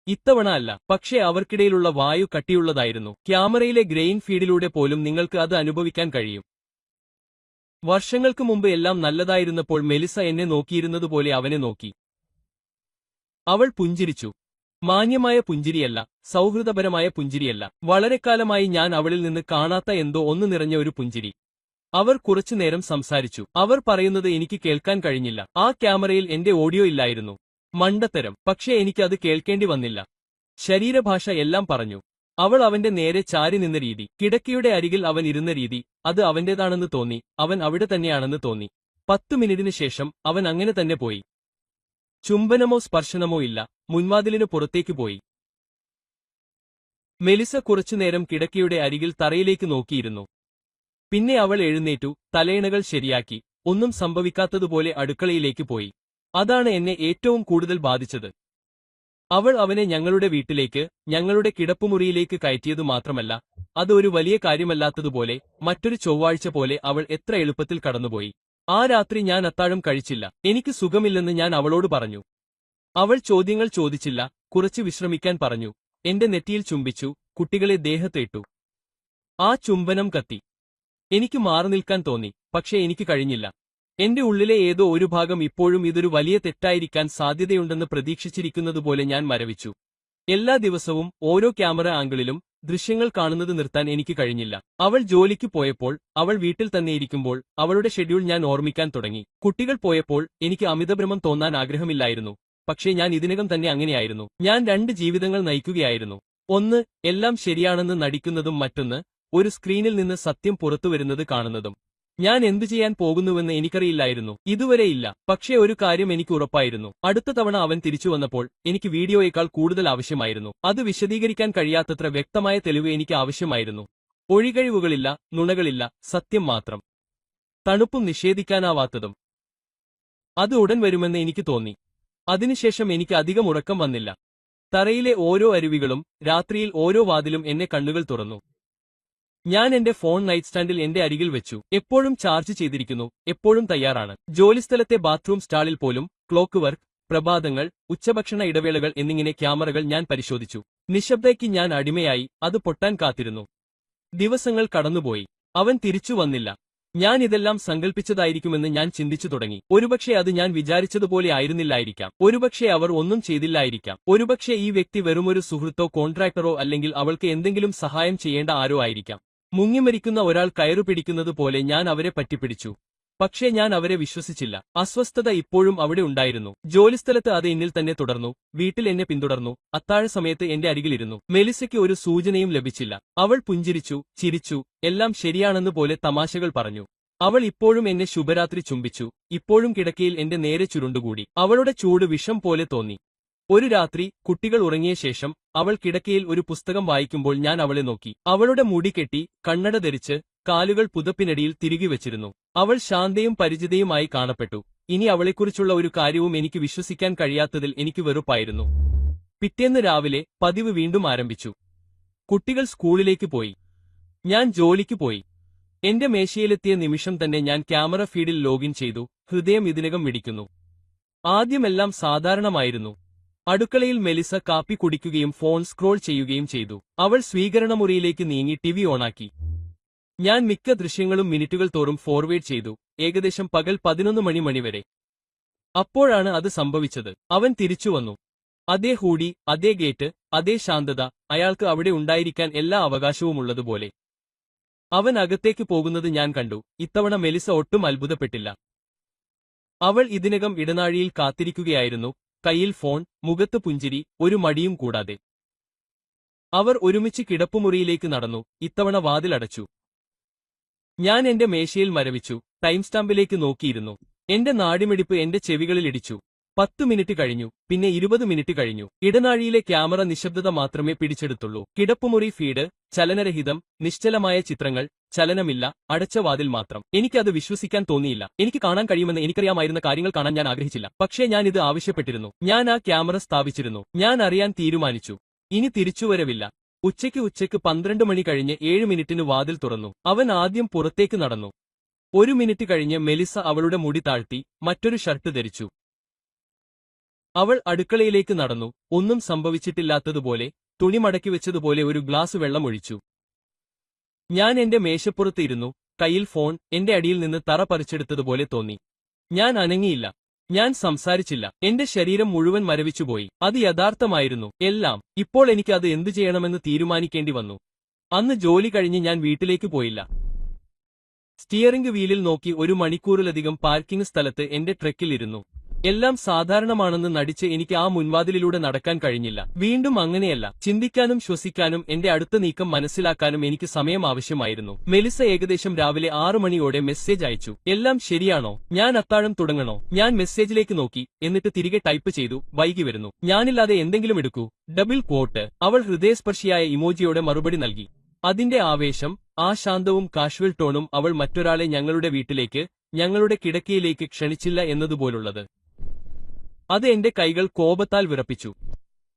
ഇത്തവണ അല്ല. പക്ഷേ അവർക്കിടയിലുള്ള വായു കട്ടിയുള്ളതായിരുന്നു. ക്യാമറയിലെ ഗ്രെയിൻ ഫീഡിലൂടെ പോലും നിങ്ങൾക്ക് അത് അനുഭവിക്കാൻ കഴിയും. വർഷങ്ങൾക്ക് മുമ്പ് എല്ലാം നല്ലതായിരുന്നപ്പോൾ മെലിസ എന്നെ നോക്കിയിരുന്നതുപോലെ അവനെ നോക്കി. അവൾ പുഞ്ചിരിച്ചു. മാന്യമായ പുഞ്ചിരിയല്ല, സൗഹൃദപരമായ പുഞ്ചിരിയല്ല. വളരെക്കാലമായി ഞാൻ അവളിൽ നിന്ന് കാണാത്ത എന്തോ ഒന്ന് നിറഞ്ഞ ഒരു പുഞ്ചിരി. അവർ കുറച്ചുനേരം സംസാരിച്ചു. അവർ പറയുന്നത് എനിക്ക് കേൾക്കാൻ കഴിഞ്ഞില്ല. ആ ക്യാമറയിൽ എന്റെ ഓഡിയോ ഇല്ലായിരുന്നു. മണ്ടത്തരം. പക്ഷേ എനിക്കത് കേൾക്കേണ്ടി വന്നില്ല. ശരീരഭാഷ എല്ലാം പറഞ്ഞു. അവൾ അവന്റെ നേരെ ചാരി നിന്ന രീതി, കിടക്കയുടെ അരികിൽ അവൻ ഇരുന്ന രീതി, അത് അവന്റേതാണെന്ന് തോന്നി. അവൻ അവിടെ തന്നെയാണെന്ന് തോന്നി. 10 മിനിറ്റിന് ശേഷം അവൻ അങ്ങനെ തന്നെ പോയി. ചുംബനമോ സ്പർശനമോ ഇല്ല. മുൻവാതിലിനു പുറത്തേക്ക് പോയി. മെലിസ കുറച്ചുനേരം കിടക്കയുടെ അരികിൽ തറയിലേക്ക് നോക്കിയിരുന്നു. പിന്നെ അവൾ എഴുന്നേറ്റു, തലയിണകൾ ശരിയാക്കി, ഒന്നും സംഭവിക്കാത്തതുപോലെ അടുക്കളയിലേക്ക് പോയി. അതാണ് എന്നെ ഏറ്റവും കൂടുതൽ ബാധിച്ചത്. അവൾ അവനെ ഞങ്ങളുടെ വീട്ടിലേക്ക്, ഞങ്ങളുടെ കിടപ്പുമുറിയിലേക്ക് കയറ്റിയതു മാത്രമല്ല, അത് ഒരു വലിയ കാര്യമല്ലാത്തതുപോലെ, മറ്റൊരു ചൊവ്വാഴ്ച പോലെ അവൾ എത്ര എളുപ്പത്തിൽ കടന്നുപോയി. ആ രാത്രി ഞാൻ അത്താഴം കഴിച്ചില്ല. എനിക്ക് സുഖമില്ലെന്ന് ഞാൻ അവളോട് പറഞ്ഞു. അവൾ ചോദ്യങ്ങൾ ചോദിച്ചില്ല, കുറച്ച് വിശ്രമിക്കാൻ പറഞ്ഞു. എന്റെ നെറ്റിയിൽ ചുംബിച്ചു, കുട്ടികളെ ദേഹത്തേട്ടു. ആ ചുംബനം കത്തി. എനിക്ക് മാറിനിൽക്കാൻ തോന്നി, പക്ഷേ എനിക്ക് കഴിഞ്ഞില്ല. എന്റെ ഉള്ളിലെ ഏതോ ഒരു ഭാഗം ഇപ്പോഴും ഇതൊരു വലിയ തെറ്റായിരിക്കാൻ സാധ്യതയുണ്ടെന്ന് പ്രതീക്ഷിച്ചിരിക്കുന്നതുപോലെ ഞാൻ മരവിച്ചു. എല്ലാ ദിവസവും ഓരോ ക്യാമറ ആംഗിളിലും ദൃശ്യങ്ങൾ കാണുന്നത് നിർത്താൻ എനിക്ക് കഴിഞ്ഞില്ല. അവൾ ജോലിക്ക് പോയപ്പോൾ, അവൾ വീട്ടിൽ തന്നെയിരിക്കുമ്പോൾ അവളുടെ ഷെഡ്യൂൾ ഞാൻ ഓർമ്മിക്കാൻ തുടങ്ങി. കുട്ടികൾ പോയപ്പോൾ എനിക്ക് അമിതഭ്രമം തോന്നാൻ ആഗ്രഹമില്ലായിരുന്നു. പക്ഷേ ഞാൻ ഇതിനകം തന്നെ അങ്ങനെയായിരുന്നു. ഞാൻ 2 ജീവിതങ്ങൾ നയിക്കുകയായിരുന്നു. ഒന്ന്, എല്ലാം ശരിയാണെന്ന് നടിക്കുന്നതും മറ്റൊന്ന്, ഒരു സ്ക്രീനിൽ നിന്ന് സത്യം പുറത്തുവരുന്നത് കാണുന്നതും. ഞാൻ എന്തു ചെയ്യാൻ പോകുന്നുവെന്ന് എനിക്കറിയില്ലായിരുന്നു. ഇതുവരെയില്ല. പക്ഷേ ഒരു കാര്യം എനിക്ക് ഉറപ്പായിരുന്നു. അടുത്ത തവണ അവൻ തിരിച്ചു വന്നപ്പോൾ എനിക്ക് വീഡിയോയേക്കാൾ കൂടുതൽ ആവശ്യമായിരുന്നു. അത് വിശദീകരിക്കാൻ കഴിയാത്തത്ര വ്യക്തമായ തെളിവ് എനിക്ക് ആവശ്യമായിരുന്നു. ഒഴികഴിവുകളില്ല, നുണകളില്ല, സത്യം മാത്രം. തണുപ്പും നിഷേധിക്കാനാവാത്തതും. അത് ഉടൻ വരുമെന്ന് എനിക്ക് തോന്നി. അതിനുശേഷം എനിക്ക് അധികം ഉറക്കം വന്നില്ല. തറയിലെ ഓരോ അരുവികളും, രാത്രിയിൽ ഓരോ വാതിലും എന്നെ കണ്ണുകൾ തുറന്നു. ഞാൻ എന്റെ ഫോൺ നൈറ്റ് സ്റ്റാൻഡിൽ എന്റെ അരികിൽ വെച്ചു. എപ്പോഴും ചാർജ് ചെയ്തിരിക്കുന്നു, എപ്പോഴും തയ്യാറാണ്. ജോലിസ്ഥലത്തെ ബാത്റൂം സ്റ്റാളിൽ പോലും ക്ലോക്ക് വർക്ക്, പ്രഭാതങ്ങൾ, ഉച്ചഭക്ഷണ ഇടവേളകൾ എന്നിങ്ങനെ ക്യാമറകൾ ഞാൻ പരിശോധിച്ചു. നിശബ്ദതയ്ക്ക് ഞാൻ അടിമയായി, അത് പൊട്ടാൻ കാത്തിരുന്നു. ദിവസങ്ങൾ കടന്നുപോയി. അവൻ തിരിച്ചു വന്നില്ല. ഞാൻ ഇതെല്ലാം സങ്കൽപ്പിച്ചതായിരിക്കുമെന്ന് ഞാൻ ചിന്തിച്ചു തുടങ്ങി. ഒരുപക്ഷെ അത് ഞാൻ വിചാരിച്ചതുപോലെ ആയിരുന്നില്ലായിരിക്കാം. ഒരുപക്ഷെ അവർ ഒന്നും ചെയ്തില്ലായിരിക്കാം. ഒരുപക്ഷെ ഈ വ്യക്തി വെറുമൊരു സുഹൃത്തോ കോൺട്രാക്ടറോ അല്ലെങ്കിൽ അവൾക്ക് എന്തെങ്കിലും സഹായം ചെയ്യേണ്ട ആരോ ആയിരിക്കാം. മുങ്ങിമരിക്കുന്ന ഒരാൾ കയറുപിടിക്കുന്നത് പോലെ ഞാൻ അവരെ പറ്റിപ്പിടിച്ചു. പക്ഷേ ഞാൻ അവരെ വിശ്വസിച്ചില്ല. അസ്വസ്ഥത ഇപ്പോഴും അവിടെ ഉണ്ടായിരുന്നു. ജോലിസ്ഥലത്ത് അത് എന്നിൽ തന്നെ തുടർന്നു. വീട്ടിൽ എന്നെ പിന്തുടർന്നു. അത്താഴ സമയത്ത് എന്റെ അരികിലിരുന്നു. മെലിസയ്ക്ക് ഒരു സൂചനയും ലഭിച്ചില്ല. അവൾ പുഞ്ചിരിച്ചു, ചിരിച്ചു, എല്ലാം ശരിയാണെന്ന് പോലെ തമാശകൾ പറഞ്ഞു. അവൾ ഇപ്പോഴും എന്നെ ശുഭരാത്രി ചുംബിച്ചു. ഇപ്പോഴും കിടക്കയിൽ എന്റെ നേരെ ചുരുണ്ടുകൂടി. അവളുടെ ചൂട് വിഷം പോലെ തോന്നി. ഒരു രാത്രി, കുട്ടികൾ ഉറങ്ങിയ ശേഷം, അവൾ കിടക്കയിൽ ഒരു പുസ്തകം വായിക്കുമ്പോൾ ഞാൻ അവളെ നോക്കി. അവളുടെ മുടി കെട്ടി, കണ്ണട ധരിച്ച്, കാലുകൾ പുതപ്പിനടിയിൽ തിരികെ വെച്ചിരുന്നു. അവൾ ശാന്തയും പരിചിതയുമായി കാണപ്പെട്ടു. ഇനി അവളെക്കുറിച്ചുള്ള ഒരു കാര്യവും എനിക്ക് വിശ്വസിക്കാൻ കഴിയാത്തതിൽ എനിക്ക് വെറുപ്പായിരുന്നു. പിറ്റേന്ന് രാവിലെ പതിവ് വീണ്ടും ആരംഭിച്ചു. കുട്ടികൾ സ്കൂളിലേക്ക് പോയി. ഞാൻ ജോലിക്ക് പോയി. എന്റെ മേശയിലെത്തിയ നിമിഷം തന്നെ ഞാൻ ക്യാമറ ഫീഡിൽ ലോഗിൻ ചെയ്തു. ഹൃദയം ഇതിനകം മിടിക്കുന്നു. ആദ്യമെല്ലാം സാധാരണമായിരുന്നു. അടുക്കളയിൽ മെലിസ കാപ്പി കുടിക്കുകയും ഫോൺ സ്ക്രോൾ ചെയ്യുകയും ചെയ്തു. അവൾ സ്വീകരണമുറിയിലേക്ക് നീങ്ങി ടിവി ഓണാക്കി. ഞാൻ മിക്ക ദൃശ്യങ്ങളും മിനിറ്റുകൾ തോറും ഫോർവേഡ് ചെയ്തു, ഏകദേശം പകൽ 11 മണി വരെ. അപ്പോഴാണ് അത് സംഭവിച്ചത്. അവൻ തിരിച്ചുവന്നു. അതേ ഹൂഡി, അതേ ഗേറ്റ്, അതേ ശാന്തത, അയാൾക്ക് അവിടെ ഉണ്ടായിരിക്കാൻ എല്ലാ അവകാശവുമുള്ളതുപോലെ. അവൻ അകത്തേക്ക് പോകുന്നത് ഞാൻ കണ്ടു. ഇത്തവണ മെലിസ ഒട്ടും അത്ഭുതപ്പെട്ടില്ല. അവൾ ഇതിനകം ഇടനാഴിയിൽ കാത്തിരിക്കുകയായിരുന്നു, കയ്യിൽ ഫോൺ, മുഖത്ത് പുഞ്ചിരി, ഒരു മടിയും കൂടാതെ. അവർ ഒരുമിച്ച് കിടപ്പുമുറിയിലേക്ക് നടന്നു. ഇത്തവണ വാതിലടച്ചു. ഞാൻ എന്റെ മേശയിൽ മരവിച്ചു, ടൈം സ്റ്റാമ്പിലേക്ക് നോക്കിയിരുന്നു. എന്റെ നാടിമിടിപ്പ് എന്റെ ചെവികളിൽ ഇടിച്ചു. 10 മിനിറ്റ് കഴിഞ്ഞു, പിന്നെ 20 മിനിറ്റ് കഴിഞ്ഞു. ഇടനാഴിയിലെ ക്യാമറ നിശബ്ദത മാത്രമേ പിടിച്ചെടുത്തുള്ളൂ. കിടപ്പുമുറി ഫീഡ്, ചലനരഹിതം, നിശ്ചലമായ ചിത്രങ്ങൾ, ചലനമില്ല, അടച്ച വാതിൽ മാത്രം. എനിക്കത് വിശ്വസിക്കാൻ തോന്നിയില്ല. എനിക്ക് കാണാൻ കഴിയുമെന്ന് എനിക്കറിയാമായിരുന്ന കാര്യങ്ങൾ കാണാൻ ഞാൻ ആഗ്രഹിച്ചില്ല. പക്ഷേ ഞാൻ ഇത് ആവശ്യപ്പെട്ടിരുന്നു. ഞാൻ ആ ക്യാമറ സ്ഥാപിച്ചിരുന്നു. ഞാൻ അറിയാൻ തീരുമാനിച്ചു. ഇനി തിരിച്ചുവരവില്ല. ഉച്ചയ്ക്ക് 12 മണി കഴിഞ്ഞ് 7 മിനിറ്റിന് വാതിൽ തുറന്നു. അവൻ ആദ്യം പുറത്തേക്ക് നടന്നു. 1 മിനിറ്റ് കഴിഞ്ഞ് മെലിസ അവളുടെ മുടി താഴ്ത്തി, മറ്റൊരു ഷർട്ട് ധരിച്ചു. അവൾ അടുക്കളയിലേക്ക് നടന്നു. ഒന്നും സംഭവിച്ചിട്ടില്ലാത്തതുപോലെ, തുണി മടക്കി വെച്ചതുപോലെ ഒരു ഗ്ലാസ് വെള്ളം ഒഴിച്ചു. ഞാൻ എന്റെ മേശപ്പുറത്ത് ഇരുന്നു, കയ്യിൽ ഫോൺ, എന്റെ അടിയിൽ നിന്ന് തറ പറിച്ചെടുത്തതുപോലെ തോന്നി. ഞാൻ അനങ്ങിയില്ല. ഞാൻ സംസാരിച്ചില്ല. എന്റെ ശരീരം മുഴുവൻ മരവിച്ചുപോയി. അത് യഥാർത്ഥമായിരുന്നു. എല്ലാം. ഇപ്പോൾ എനിക്ക് അത് എന്തു ചെയ്യണമെന്ന് തീരുമാനിക്കേണ്ടി വന്നു. അന്ന് ജോലി കഴിഞ്ഞ് ഞാൻ വീട്ടിലേക്ക് പോയില്ല. സ്റ്റിയറിംഗ് വീലിൽ നോക്കി 1 മണിക്കൂറിലധികം പാർക്കിംഗ് സ്ഥലത്ത് എന്റെ ട്രക്കിൽ ഇരുന്നു. എല്ലാം സാധാരണമാണെന്ന് നടിച്ച് എനിക്ക് ആ മുൻവാതിലിലൂടെ നടക്കാൻ കഴിഞ്ഞില്ല. വീണ്ടും അങ്ങനെയല്ല. ചിന്തിക്കാനും ശ്വസിക്കാനും എന്റെ അടുത്ത നീക്കം മനസ്സിലാക്കാനും എനിക്ക് സമയം ആവശ്യമായിരുന്നു. മെലിസ ഏകദേശം രാവിലെ 6 മണിയോടെ മെസ്സേജ് അയച്ചു. എല്ലാം ശരിയാണോ? ഞാൻ അത്താഴം തുടങ്ങണോ? ഞാൻ മെസ്സേജിലേക്ക് നോക്കി, എന്നിട്ട് തിരികെ ടൈപ്പ് ചെയ്തു, വൈകി വരുന്നു. ഞാനില്ലാതെ എന്തെങ്കിലും എടുക്കൂ. Double quote. അവൾ ഹൃദയസ്പർശിയായ ഇമോജിയോടെ മറുപടി നൽകി. അതിന്റെ ആവേശം, ആ ശാന്തവും കാഷ്വൽ ടോണും അവൾ മറ്റൊരാളെ ഞങ്ങളുടെ വീട്ടിലേക്ക്, ഞങ്ങളുടെ കിടക്കയിലേക്ക് ക്ഷണിച്ചില്ല എന്നതുപോലുള്ളത്. അത് എന്റെ കൈകൾ കോപത്താൽ വിറപ്പിച്ചു.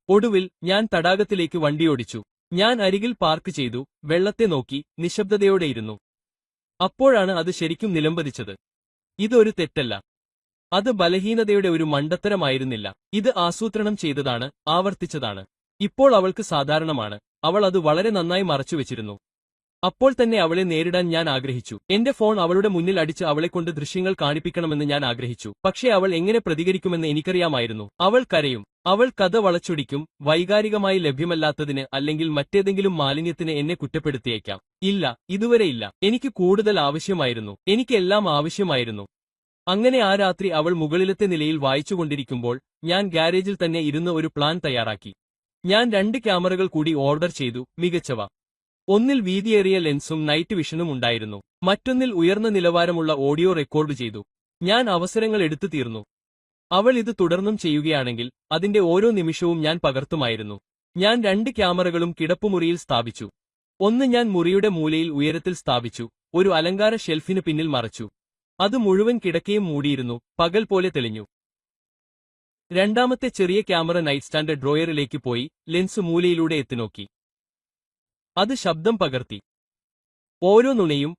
ഒടുവിൽ ഞാൻ തടാകത്തിലേക്ക് വണ്ടിയോടിച്ചു. ഞാൻ അരികിൽ പാർക്ക് ചെയ്തു, വെള്ളത്തെ നോക്കി, നിശബ്ദതയോടെയിരുന്നു. അപ്പോഴാണ് അത് ശരിക്കും നിലംപതിച്ചത്. ഇതൊരു തെറ്റല്ല. അത് ബലഹീനതയുടെ ഒരു മണ്ടത്തരമായിരുന്നില്ല. ഇത് ആസൂത്രണം ചെയ്തതാണ്, ആവർത്തിച്ചതാണ്. ഇപ്പോൾ അവൾക്ക് സാധാരണമാണ്. അവൾ അത് വളരെ നന്നായി മറച്ചുവെച്ചിരുന്നു. അപ്പോൾ തന്നെ അവളെ നേരിടാൻ ഞാൻ ആഗ്രഹിച്ചു. എന്റെ ഫോൺ അവളുടെ മുന്നിൽ അടിച്ച് അവളെക്കൊണ്ട് ദൃശ്യങ്ങൾ കാണിപ്പിക്കണമെന്ന് ഞാൻ ആഗ്രഹിച്ചു. പക്ഷേ അവൾ എങ്ങനെ പ്രതികരിക്കുമെന്ന് എനിക്കറിയാമായിരുന്നു. അവൾ കരയും. അവൾ കഥ വളച്ചൊടിക്കും. വൈകാരികമായി ലഭ്യമല്ലാത്തതിന് അല്ലെങ്കിൽ മറ്റേതെങ്കിലും മാലിന്യത്തിന് എന്നെ കുറ്റപ്പെടുത്തിയേക്കാം. ഇല്ല, ഇതുവരെയില്ല. എനിക്ക് കൂടുതൽ ആവശ്യമായിരുന്നു. എനിക്ക് എല്ലാം ആവശ്യമായിരുന്നു. അങ്ങനെ ആ രാത്രി അവൾ മുകളിലത്തെ നിലയിൽ വായിച്ചുകൊണ്ടിരിക്കുമ്പോൾ ഞാൻ ഗാരേജിൽ തന്നെ ഇരുന്ന് ഒരു പ്ലാൻ തയ്യാറാക്കി. ഞാൻ 2 ക്യാമറകൾ കൂടി ഓർഡർ ചെയ്തു, മികച്ചവ. ഒന്നിൽ വീതിയേറിയ ലെൻസും നൈറ്റ് വിഷനും ഉണ്ടായിരുന്നു. മറ്റൊന്നിൽ ഉയർന്ന നിലവാരമുള്ള ഓഡിയോ റെക്കോർഡ് ചെയ്തു. ഞാൻ അവസരങ്ങൾ എടുത്തു തീർന്നു. അവൾ ഇത് തുടർന്നും ചെയ്യുകയാണെങ്കിൽ അതിന്റെ ഓരോ നിമിഷവും ഞാൻ പകർത്തുമായിരുന്നു. ഞാൻ 2 ക്യാമറകളും കിടപ്പുമുറിയിൽ സ്ഥാപിച്ചു. ഒന്ന് ഞാൻ മുറിയുടെ മൂലയിൽ ഉയരത്തിൽ സ്ഥാപിച്ചു, ഒരു അലങ്കാര ഷെൽഫിന് പിന്നിൽ മറച്ചു. അത് മുഴുവൻ കിടക്കയും മൂടിയിരുന്നു, പകൽ പോലെ തെളിഞ്ഞു. രണ്ടാമത്തെ ചെറിയ ക്യാമറ നൈറ്റ് സ്റ്റാൻഡ് ഡ്രോയറിലേക്ക് പോയി ലെൻസ് മൂലയിലൂടെ എത്തിനോക്കി. അത് ശബ്ദം പകർത്തി. ഓരോ നുണയും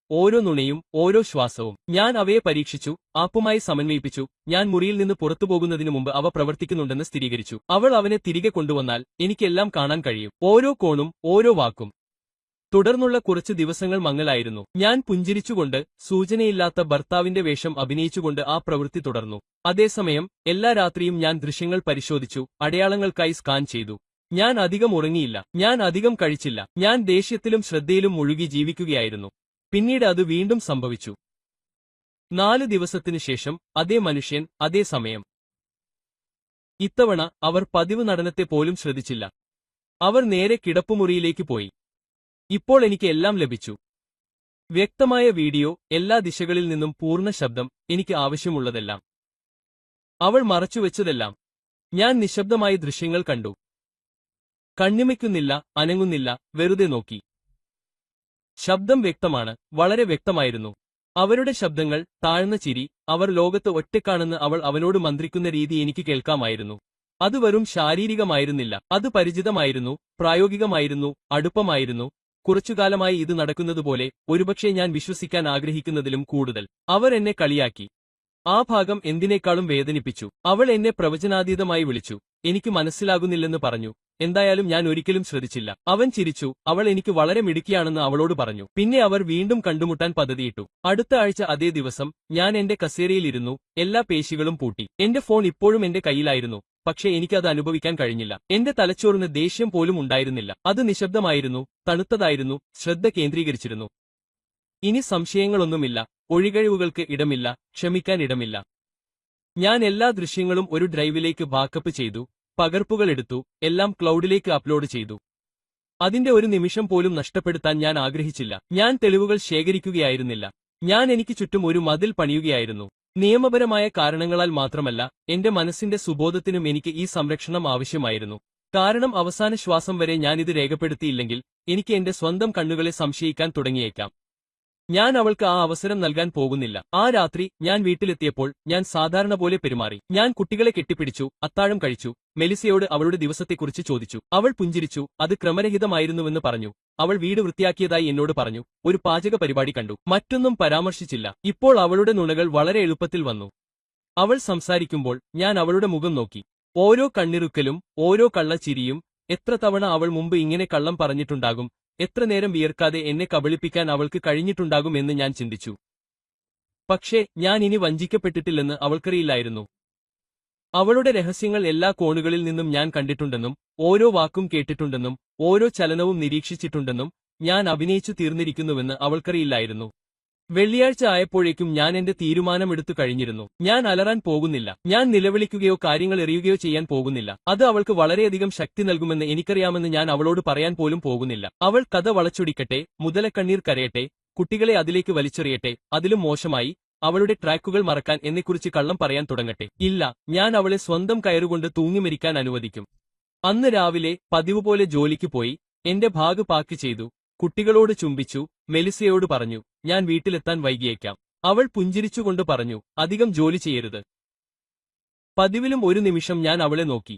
ഓരോ ശ്വാസവും. ഞാൻ അവയെ പരീക്ഷിച്ചു, ആപ്പുമായി സമന്വയിപ്പിച്ചു. ഞാൻ മുറിയിൽ നിന്ന് പുറത്തുപോകുന്നതിനു മുമ്പ് അവ പ്രവർത്തിക്കുന്നുണ്ടെന്ന് സ്ഥിരീകരിച്ചു. അവൾ അവനെ തിരികെ കൊണ്ടുവന്നാൽ എനിക്കെല്ലാം കാണാൻ കഴിയും, ഓരോ കോണും ഓരോ വാക്കും. തുടർന്നുള്ള കുറച്ച് ദിവസങ്ങൾ മങ്ങലായിരുന്നു. ഞാൻ പുഞ്ചിരിച്ചുകൊണ്ട്, സൂചനയില്ലാത്ത ഭർത്താവിന്റെ വേഷം അഭിനയിച്ചുകൊണ്ട് ആ പ്രവൃത്തി തുടർന്നു. അതേസമയം എല്ലാ രാത്രിയും ഞാൻ ദൃശ്യങ്ങൾ പരിശോധിച്ചു, അടയാളങ്ങൾക്കായി സ്കാൻ ചെയ്തു. ഞാൻ അധികം ഉറങ്ങിയില്ല. ഞാൻ അധികം കഴിച്ചില്ല. ഞാൻ ദേഷ്യത്തിലും ശ്രദ്ധയിലും മുഴുകി ജീവിക്കുകയായിരുന്നു. പിന്നീട് അത് വീണ്ടും സംഭവിച്ചു. 4 ദിവസത്തിനു ശേഷം അതേ മനുഷ്യൻ, അതേ സമയം. ഇത്തവണ അവർ പതിവ് നടനത്തെ പോലും ശ്രദ്ധിച്ചില്ല. അവർ നേരെ കിടപ്പുമുറിയിലേക്ക് പോയി. ഇപ്പോൾ എനിക്ക് എല്ലാം ലഭിച്ചു. വ്യക്തമായ വീഡിയോ, എല്ലാ ദിശകളിൽ നിന്നും പൂർണ്ണ ശബ്ദം, എനിക്ക് ആവശ്യമുള്ളതെല്ലാം. അവൾ മറച്ചുവെച്ചതെല്ലാം. ഞാൻ നിശബ്ദമായി ദൃശ്യങ്ങൾ കണ്ടു. കണ്ണിമയ്ക്കുന്നില്ല, അനങ്ങുന്നില്ല, വെറുതെ നോക്കി. ശബ്ദം വ്യക്തമാണ്, വളരെ വ്യക്തമായിരുന്നു. അവരുടെ ശബ്ദങ്ങൾ, താഴ്ന്ന ചിരി, അവർ ലോകത്ത് ഒറ്റക്കാണെന്ന് അവൾ അവനോട് മന്ത്രിക്കുന്ന രീതി എനിക്ക് കേൾക്കാമായിരുന്നു. അത് വെറും ശാരീരികമായിരുന്നില്ല, അത് പരിചിതമായിരുന്നു, പ്രായോഗികമായിരുന്നു, അടുപ്പമായിരുന്നു. കുറച്ചുകാലമായി ഇത് നടക്കുന്നതുപോലെ, ഒരുപക്ഷെ ഞാൻ വിശ്വസിക്കാൻ ആഗ്രഹിക്കുന്നതിലും കൂടുതൽ. അവർ എന്നെ കളിയാക്കി. ആ ഭാഗം എന്തിനേക്കാളും വേദനിപ്പിച്ചു. അവൾ എന്നെ പ്രവചനാതീതമായി വിളിച്ചു. എനിക്ക് മനസ്സിലാകുന്നില്ലെന്ന് പറഞ്ഞു. എന്തായാലും ഞാൻ ഒരിക്കലും ശ്രദ്ധിച്ചില്ല. അവൻ ചിരിച്ചു. അവൾ എനിക്ക് വളരെ മിടുക്കിയാണെന്ന് അവളോട് പറഞ്ഞു. പിന്നെ അവർ വീണ്ടും കണ്ടുമുട്ടാൻ പദ്ധതിയിട്ടു. അടുത്ത ആഴ്ച അതേ ദിവസം ഞാൻ എന്റെ കസേരയിലിരുന്നു, എല്ലാ പേശികളും പൂട്ടി. എന്റെ ഫോൺ ഇപ്പോഴും എന്റെ കയ്യിലായിരുന്നു. പക്ഷേ എനിക്കത് അനുഭവിക്കാൻ കഴിഞ്ഞില്ല. എന്റെ തലച്ചോറിന് ദേഷ്യം പോലും ഉണ്ടായിരുന്നില്ല. അത് നിശബ്ദമായിരുന്നു, തണുത്തതായിരുന്നു, ശ്രദ്ധ കേന്ദ്രീകരിച്ചിരുന്നു. ഇനി സംശയങ്ങളൊന്നുമില്ല, ഒഴികഴിവുകൾക്ക് ഇടമില്ല, ക്ഷമിക്കാൻ ഇടമില്ല. ഞാൻ എല്ലാ ദൃശ്യങ്ങളും ഒരു ഡ്രൈവിലേക്ക് ബാക്കപ്പ് ചെയ്തു, പകർപ്പുകൾ എടുത്തു, എല്ലാം ക്ലൗഡിലേക്ക് അപ്ലോഡ് ചെയ്തു. അതിന്റെ ഒരു നിമിഷം പോലും നഷ്ടപ്പെടുത്താൻ ഞാൻ ആഗ്രഹിച്ചില്ല. ഞാൻ തെളിവുകൾ ശേഖരിക്കുകയായിരുന്നില്ല. ഞാൻ എനിക്ക് ചുറ്റും ഒരു മതിൽ പണിയുകയായിരുന്നു. നിയമപരമായ കാരണങ്ങളാൽ മാത്രമല്ല, എന്റെ മനസ്സിന്റെ സുബോധത്തിനും എനിക്ക് ഈ സംരക്ഷണം ആവശ്യമായിരുന്നു. കാരണം അവസാന ശ്വാസം വരെ ഞാനിത് രേഖപ്പെടുത്തിയില്ലെങ്കിൽ എനിക്ക് എന്റെ സ്വന്തം കണ്ണുകളെ സംശയിക്കാൻ തുടങ്ങിയേക്കാം. ഞാൻ അവൾക്ക് ആ അവസരം നൽകാൻ പോകുന്നില്ല. ആ രാത്രി ഞാൻ വീട്ടിലെത്തിയപ്പോൾ ഞാൻ സാധാരണ പോലെ പെരുമാറി. ഞാൻ കുട്ടികളെ കെട്ടിപ്പിടിച്ചു, അത്താഴം കഴിച്ചു, മെലിസയോട് അവളുടെ ദിവസത്തെക്കുറിച്ച് ചോദിച്ചു. അവൾ പുഞ്ചിരിച്ചു, അത് ക്രമരഹിതമായിരുന്നുവെന്ന് പറഞ്ഞു. അവൾ വീട് വൃത്തിയാക്കിയതായി എന്നോട് പറഞ്ഞു. ഒരു പാചക പരിപാടി കണ്ടു. മറ്റൊന്നും പരാമർശിച്ചില്ല. ഇപ്പോൾ അവളുടെ നുണകൾ വളരെ എളുപ്പത്തിൽ വന്നു. അവൾ സംസാരിക്കുമ്പോൾ ഞാൻ അവളുടെ മുഖം നോക്കി. ഓരോ കണ്ണിറുക്കലും, ഓരോ കള്ളച്ചിരിയും. എത്ര തവണ അവൾ മുമ്പ് ഇങ്ങനെ കള്ളം പറഞ്ഞിട്ടുണ്ടാകും, എത്ര നേരം വിയർക്കാതെ എന്നെ കബളിപ്പിക്കാൻ അവൾക്ക് കഴിഞ്ഞിട്ടുണ്ടാകും എന്ന് ഞാൻ ചിന്തിച്ചു. പക്ഷേ ഞാൻ ഇനി വഞ്ചിക്കപ്പെട്ടിട്ടില്ലെന്ന് അവൾക്കറിയില്ലായിരുന്നു. അവളുടെ രഹസ്യങ്ങൾ എല്ലാ കോണുകളിൽ നിന്നും ഞാൻ കണ്ടിട്ടുണ്ടെന്നും, ഓരോ വാക്കും കേട്ടിട്ടുണ്ടെന്നും, ഓരോ ചലനവും നിരീക്ഷിച്ചിട്ടുണ്ടെന്നും ഞാൻ അഭിനയിച്ചു തീർന്നിരിക്കുന്നുവെന്ന് അവൾക്കറിയില്ലായിരുന്നു. വെള്ളിയാഴ്ച ആയപ്പോഴേക്കും ഞാൻ എന്റെ തീരുമാനമെടുത്തു കഴിഞ്ഞിരുന്നു. ഞാൻ അലറാൻ പോകുന്നില്ല. ഞാൻ നിലവിളിക്കുകയോ കാര്യങ്ങൾ എറിയുകയോ ചെയ്യാൻ പോകുന്നില്ല. അത് അവൾക്ക് വളരെയധികം ശക്തി നൽകുമെന്ന് എനിക്കറിയാമെന്ന് ഞാൻ അവളോട് പറയാൻ പോലും പോകുന്നില്ല. അവൾ കഥ വളച്ചൊടിക്കട്ടെ, മുതലക്കണ്ണീർ കരയട്ടെ, കുട്ടികളെ അതിലേക്ക് വലിച്ചെറിയട്ടെ, അതിലും മോശമായി അവളുടെ ട്രാക്കുകൾ മറക്കാൻ എന്നെക്കുറിച്ച് കള്ളം പറയാൻ തുടങ്ങട്ടെ. ഇല്ല, ഞാൻ അവളെ സ്വന്തം കയറുകൊണ്ട് തൂങ്ങിമരിക്കാൻ അനുവദിക്കും. അന്ന് രാവിലെ പതിവുപോലെ ജോലിക്ക് പോയി, എന്റെ ബാഗ് പാക്ക് ചെയ്തു, കുട്ടികളോട് ചുംബിച്ചു, മെലിസയോട് പറഞ്ഞു, ഞാൻ വീട്ടിലെത്താൻ വൈകിയേക്കാം. അവൾ പുഞ്ചിരിച്ചുകൊണ്ട് പറഞ്ഞു, അധികം ജോലി ചെയ്യരുത്. പതിവിലും ഒരു നിമിഷം ഞാൻ അവളെ നോക്കി.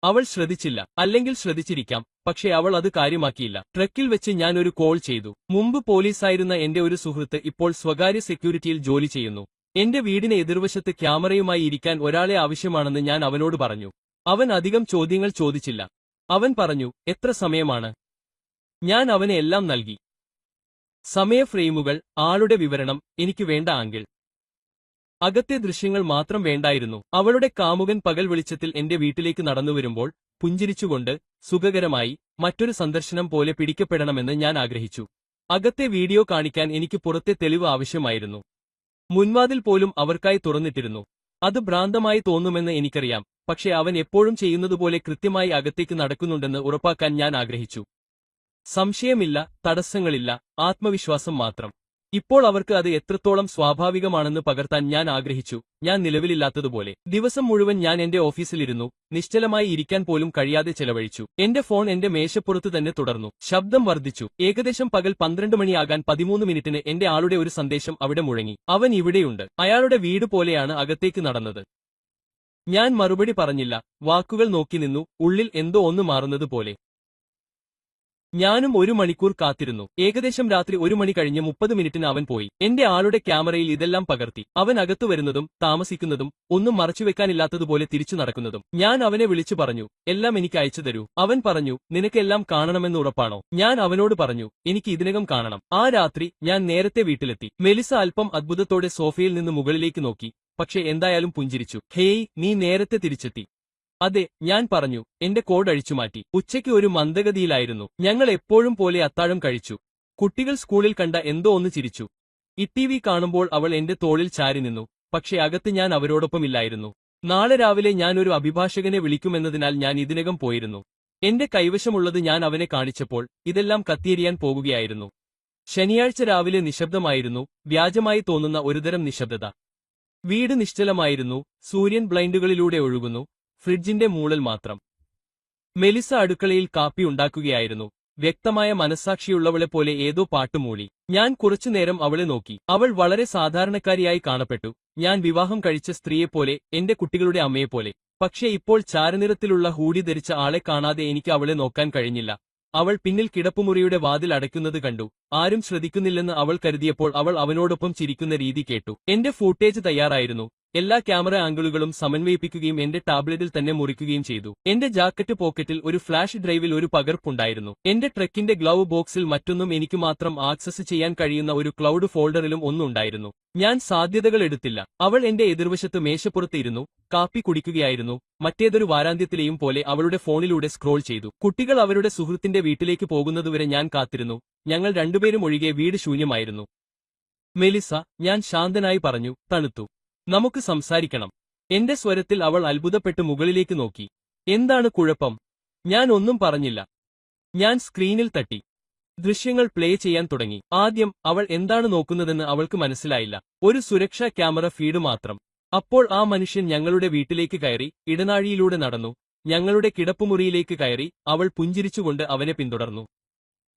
അവൾ ശ്രദ്ധിച്ചില്ല, അല്ലെങ്കിൽ ശ്രദ്ധിച്ചിരിക്കാം, പക്ഷേ അവൾ അത് കാര്യമാക്കിയില്ല. ട്രക്കിൽ വെച്ച് ഞാൻ ഒരു കോൾ ചെയ്തു. മുമ്പ് പോലീസായിരുന്ന എന്റെ ഒരു സുഹൃത്ത് ഇപ്പോൾ സ്വകാര്യ സെക്യൂരിറ്റിയിൽ ജോലി ചെയ്യുന്നു. എന്റെ വീടിന് എതിർവശത്ത് ക്യാമറയുമായി ഇരിക്കാൻ ഒരാളെ ആവശ്യമാണെന്ന് ഞാൻ അവനോട് പറഞ്ഞു. അവൻ അധികം ചോദ്യങ്ങൾ ചോദിച്ചില്ല. അവൻ പറഞ്ഞു, എത്ര സമയമാണ്? ഞാൻ അവന് എല്ലാം നൽകി. സമയ ഫ്രെയിമുകൾ, ആളുടെ വിവരണം, എനിക്ക് വേണ്ട ആംഗിൾ. അകത്തെ ദൃശ്യങ്ങൾ മാത്രം വേണ്ടായിരുന്നു. അവളുടെ കാമുകൻ പകൽ വെളിച്ചത്തിൽ എന്റെ വീട്ടിലേക്ക് നടന്നുവരുമ്പോൾ പുഞ്ചിരിച്ചുകൊണ്ട് സുഖകരമായി മറ്റൊരു സന്ദർശനം പോലെ പിടിക്കപ്പെടണമെന്ന് ഞാൻ ആഗ്രഹിച്ചു. അകത്തെ വീഡിയോ കാണിക്കാൻ എനിക്ക് പുറത്തെ തെളിവ് ആവശ്യമായിരുന്നു. മുൻവാതിൽ പോലും അവർക്കായി തുറന്നിട്ടിരുന്നു. അത് ഭ്രാന്തമായി തോന്നുമെന്ന് എനിക്കറിയാം, പക്ഷേ അവൻ എപ്പോഴും ചെയ്യുന്നതുപോലെ കൃത്യമായി അകത്തേക്ക് നടക്കുന്നുണ്ടെന്ന് ഉറപ്പാക്കാൻ ഞാൻ ആഗ്രഹിച്ചു. സംശയമില്ല, തടസ്സങ്ങളില്ല, ആത്മവിശ്വാസം മാത്രം. ഇപ്പോൾ അവർക്ക് അത് എത്രത്തോളം സ്വാഭാവികമാണെന്ന് പകർത്താൻ ഞാൻ ആഗ്രഹിച്ചു, ഞാൻ നിലവിലില്ലാത്തതുപോലെ. ദിവസം മുഴുവൻ ഞാൻ എന്റെ ഓഫീസിലിരുന്നു, നിശ്ചലമായി ഇരിക്കാൻ പോലും കഴിയാതെ ചെലവഴിച്ചു. എന്റെ ഫോൺ എന്റെ മേശപ്പുറത്ത് തന്നെ തുടർന്നു. ശബ്ദം വർദ്ധിച്ചു. ഏകദേശം പകൽ 12 മണിയാകാൻ 13 മിനിറ്റിന് എന്റെ ആളുടെ ഒരു സന്ദേശം അവിടെ മുഴങ്ങി. അവൻ ഇവിടെയുണ്ട്. അയാളുടെ വീട് പോലെയാണ് അകത്തേക്ക് നടന്നത്. ഞാൻ മറുപടി പറഞ്ഞില്ല. വാക്കുകൾ നോക്കി നിന്നു, ഉള്ളിൽ എന്തോ ഒന്ന് മാറുന്നത് പോലെ. ഞാനും 1 മണിക്കൂർ കാത്തിരുന്നു. ഏകദേശം രാത്രി 1 മണി കഴിഞ്ഞ് 30 മിനിറ്റിന് അവൻ പോയി. എന്റെ ആളുടെ ക്യാമറയിൽ ഇതെല്ലാം പകർത്തി. അവൻ അകത്തു വരുന്നതും താമസിക്കുന്നതും ഒന്നും മറച്ചുവെക്കാനില്ലാത്തതുപോലെ തിരിച്ചു നടക്കുന്നതും. ഞാൻ അവനെ വിളിച്ചു പറഞ്ഞു, എല്ലാം എനിക്ക് അയച്ചു തരൂ. അവൻ പറഞ്ഞു, നിനക്കെല്ലാം കാണണമെന്ന് ഉറപ്പാണോ? ഞാൻ അവനോട് പറഞ്ഞു, എനിക്ക് ഇതിനകം കാണണം. ആ രാത്രി ഞാൻ നേരത്തെ വീട്ടിലെത്തി. മെലിസ അല്പം അത്ഭുതത്തോടെ സോഫയിൽ നിന്ന് മുകളിലേക്ക് നോക്കി, പക്ഷെ എന്തായാലും പുഞ്ചിരിച്ചു. ഹേയ്, നീ നേരത്തെ തിരിച്ചെത്തി. അതെ, ഞാൻ പറഞ്ഞു. എന്റെ കോഡ് അഴിച്ചുമാറ്റി. ഉച്ചയ്ക്ക് ഒരു മന്ദഗതിയിലായിരുന്നു. ഞങ്ങൾ എപ്പോഴും പോലെ അത്താഴം കഴിച്ചു. കുട്ടികൾ സ്കൂളിൽ കണ്ട എന്തോ ഒന്ന് ചിരിച്ചു. ടിവി കാണുമ്പോൾ അവൾ എന്റെ തോളിൽ ചാരി നിന്നു. പക്ഷെ അകത്ത് ഞാൻ അവരോടൊപ്പമില്ലായിരുന്നു. നാളെ രാവിലെ ഞാൻ ഒരു അഭിഭാഷകനെ വിളിക്കുമെന്നതിനാൽ ഞാൻ ഇതിനകം പോയിരുന്നു. എന്റെ കൈവശമുള്ളത് ഞാൻ അവനെ കാണിച്ചപ്പോൾ ഇതെല്ലാം കത്തിയെരിയാൻ പോകുകയായിരുന്നു. ശനിയാഴ്ച രാവിലെ നിശബ്ദമായിരുന്നു, വ്യാജമായി തോന്നുന്ന ഒരുതരം നിശബ്ദത. വീട് നിശ്ചലമായിരുന്നു. സൂര്യൻ ബ്ലൈൻഡുകളിലൂടെ ഒഴുകുന്നു. ഫ്രിഡ്ജിന്റെ മൂളൽ മാത്രം. മെലിസ അടുക്കളയിൽ കാപ്പി ഉണ്ടാക്കുകയായിരുന്നു. വ്യക്തമായ മനസ്സാക്ഷിയുള്ളവളെപ്പോലെ ഏതോ പാട്ടുമൂളി. ഞാൻ കുറച്ചുനേരം അവളെ നോക്കി. അവൾ വളരെ സാധാരണക്കാരിയായി കാണപ്പെട്ടു. ഞാൻ വിവാഹം കഴിച്ച സ്ത്രീയെപ്പോലെ, എന്റെ കുട്ടികളുടെ അമ്മയെപ്പോലെ. പക്ഷേ ഇപ്പോൾ ചാരനിറത്തിലുള്ള ഹൂഡി ധരിച്ച ആളെ കാണാതെ എനിക്ക് അവളെ നോക്കാൻ കഴിഞ്ഞില്ല. അവൾ പിന്നിൽ കിടപ്പുമുറിയുടെ വാതിൽ അടയ്ക്കുന്നത് കണ്ടു. ആരും ശ്രദ്ധിക്കുന്നില്ലെന്ന് അവൾ കരുതിയപ്പോൾ അവൾ അവനോടൊപ്പം ചിരിക്കുന്ന രീതി കേട്ടു. എന്റെ ഫൂട്ടേജ് തയ്യാറായിരുന്നു. എല്ലാ ക്യാമറ ആംഗിളുകളും സമന്വയിപ്പിക്കുകയും എന്റെ ടാബ്ലറ്റിൽ തന്നെ മുറിക്കുകയും ചെയ്തു. എന്റെ ജാക്കറ്റ് പോക്കറ്റിൽ ഒരു ഫ്ലാഷ് ഡ്രൈവിൽ ഒരു പകർപ്പുണ്ടായിരുന്നു. എന്റെ ട്രക്കിന്റെ ഗ്ലൗ ബോക്സിൽ മറ്റൊന്നും എനിക്ക് മാത്രം ആക്സസ് ചെയ്യാൻ കഴിയുന്ന ഒരു ക്ലൗഡ് ഫോൾഡറിലും ഒന്നുണ്ടായിരുന്നു. ഞാൻ സാധ്യതകൾ എടുത്തില്ല. അവൾ എന്റെ എതിർവശത്ത് മേശപ്പുറത്ത് ഇരുന്നു, കാപ്പി കുടിക്കുകയായിരുന്നു. മറ്റേതൊരു വാരാന്ത്യത്തിലെയും പോലെ അവളുടെ ഫോണിലൂടെ സ്ക്രോൾ ചെയ്തു. കുട്ടികൾ അവരുടെ സുഹൃത്തിന്റെ വീട്ടിലേക്ക് പോകുന്നതുവരെ ഞാൻ കാത്തിരുന്നു. ഞങ്ങൾ രണ്ടുപേരും ഒഴികെ വീട് ശൂന്യമായിരുന്നു. മെലിസ, ഞാൻ ശാന്തനായി പറഞ്ഞു, തണുത്തു. നമുക്ക് സംസാരിക്കണം. എന്റെ സ്വരത്തിൽ അവൾ അത്ഭുതപ്പെട്ട് മുകളിലേക്ക് നോക്കി. എന്താണ് കുഴപ്പം? ഞാൻ ഒന്നും പറഞ്ഞില്ല. ഞാൻ സ്ക്രീനിൽ തട്ടി. ദൃശ്യങ്ങൾ പ്ലേ ചെയ്യാൻ തുടങ്ങി. ആദ്യം അവൾ എന്താണ് നോക്കുന്നതെന്ന് അവൾക്ക് മനസ്സിലായില്ല. ഒരു സുരക്ഷാ ക്യാമറ ഫീഡ് മാത്രം. അപ്പോൾ ആ മനുഷ്യൻ ഞങ്ങളുടെ വീട്ടിലേക്ക് കയറി, ഇടനാഴിയിലൂടെ നടന്നു, ഞങ്ങളുടെ കിടപ്പുമുറിയിലേക്ക് കയറി. അവൾ പുഞ്ചിരിച്ചുകൊണ്ട് അവനെ പിന്തുടർന്നു.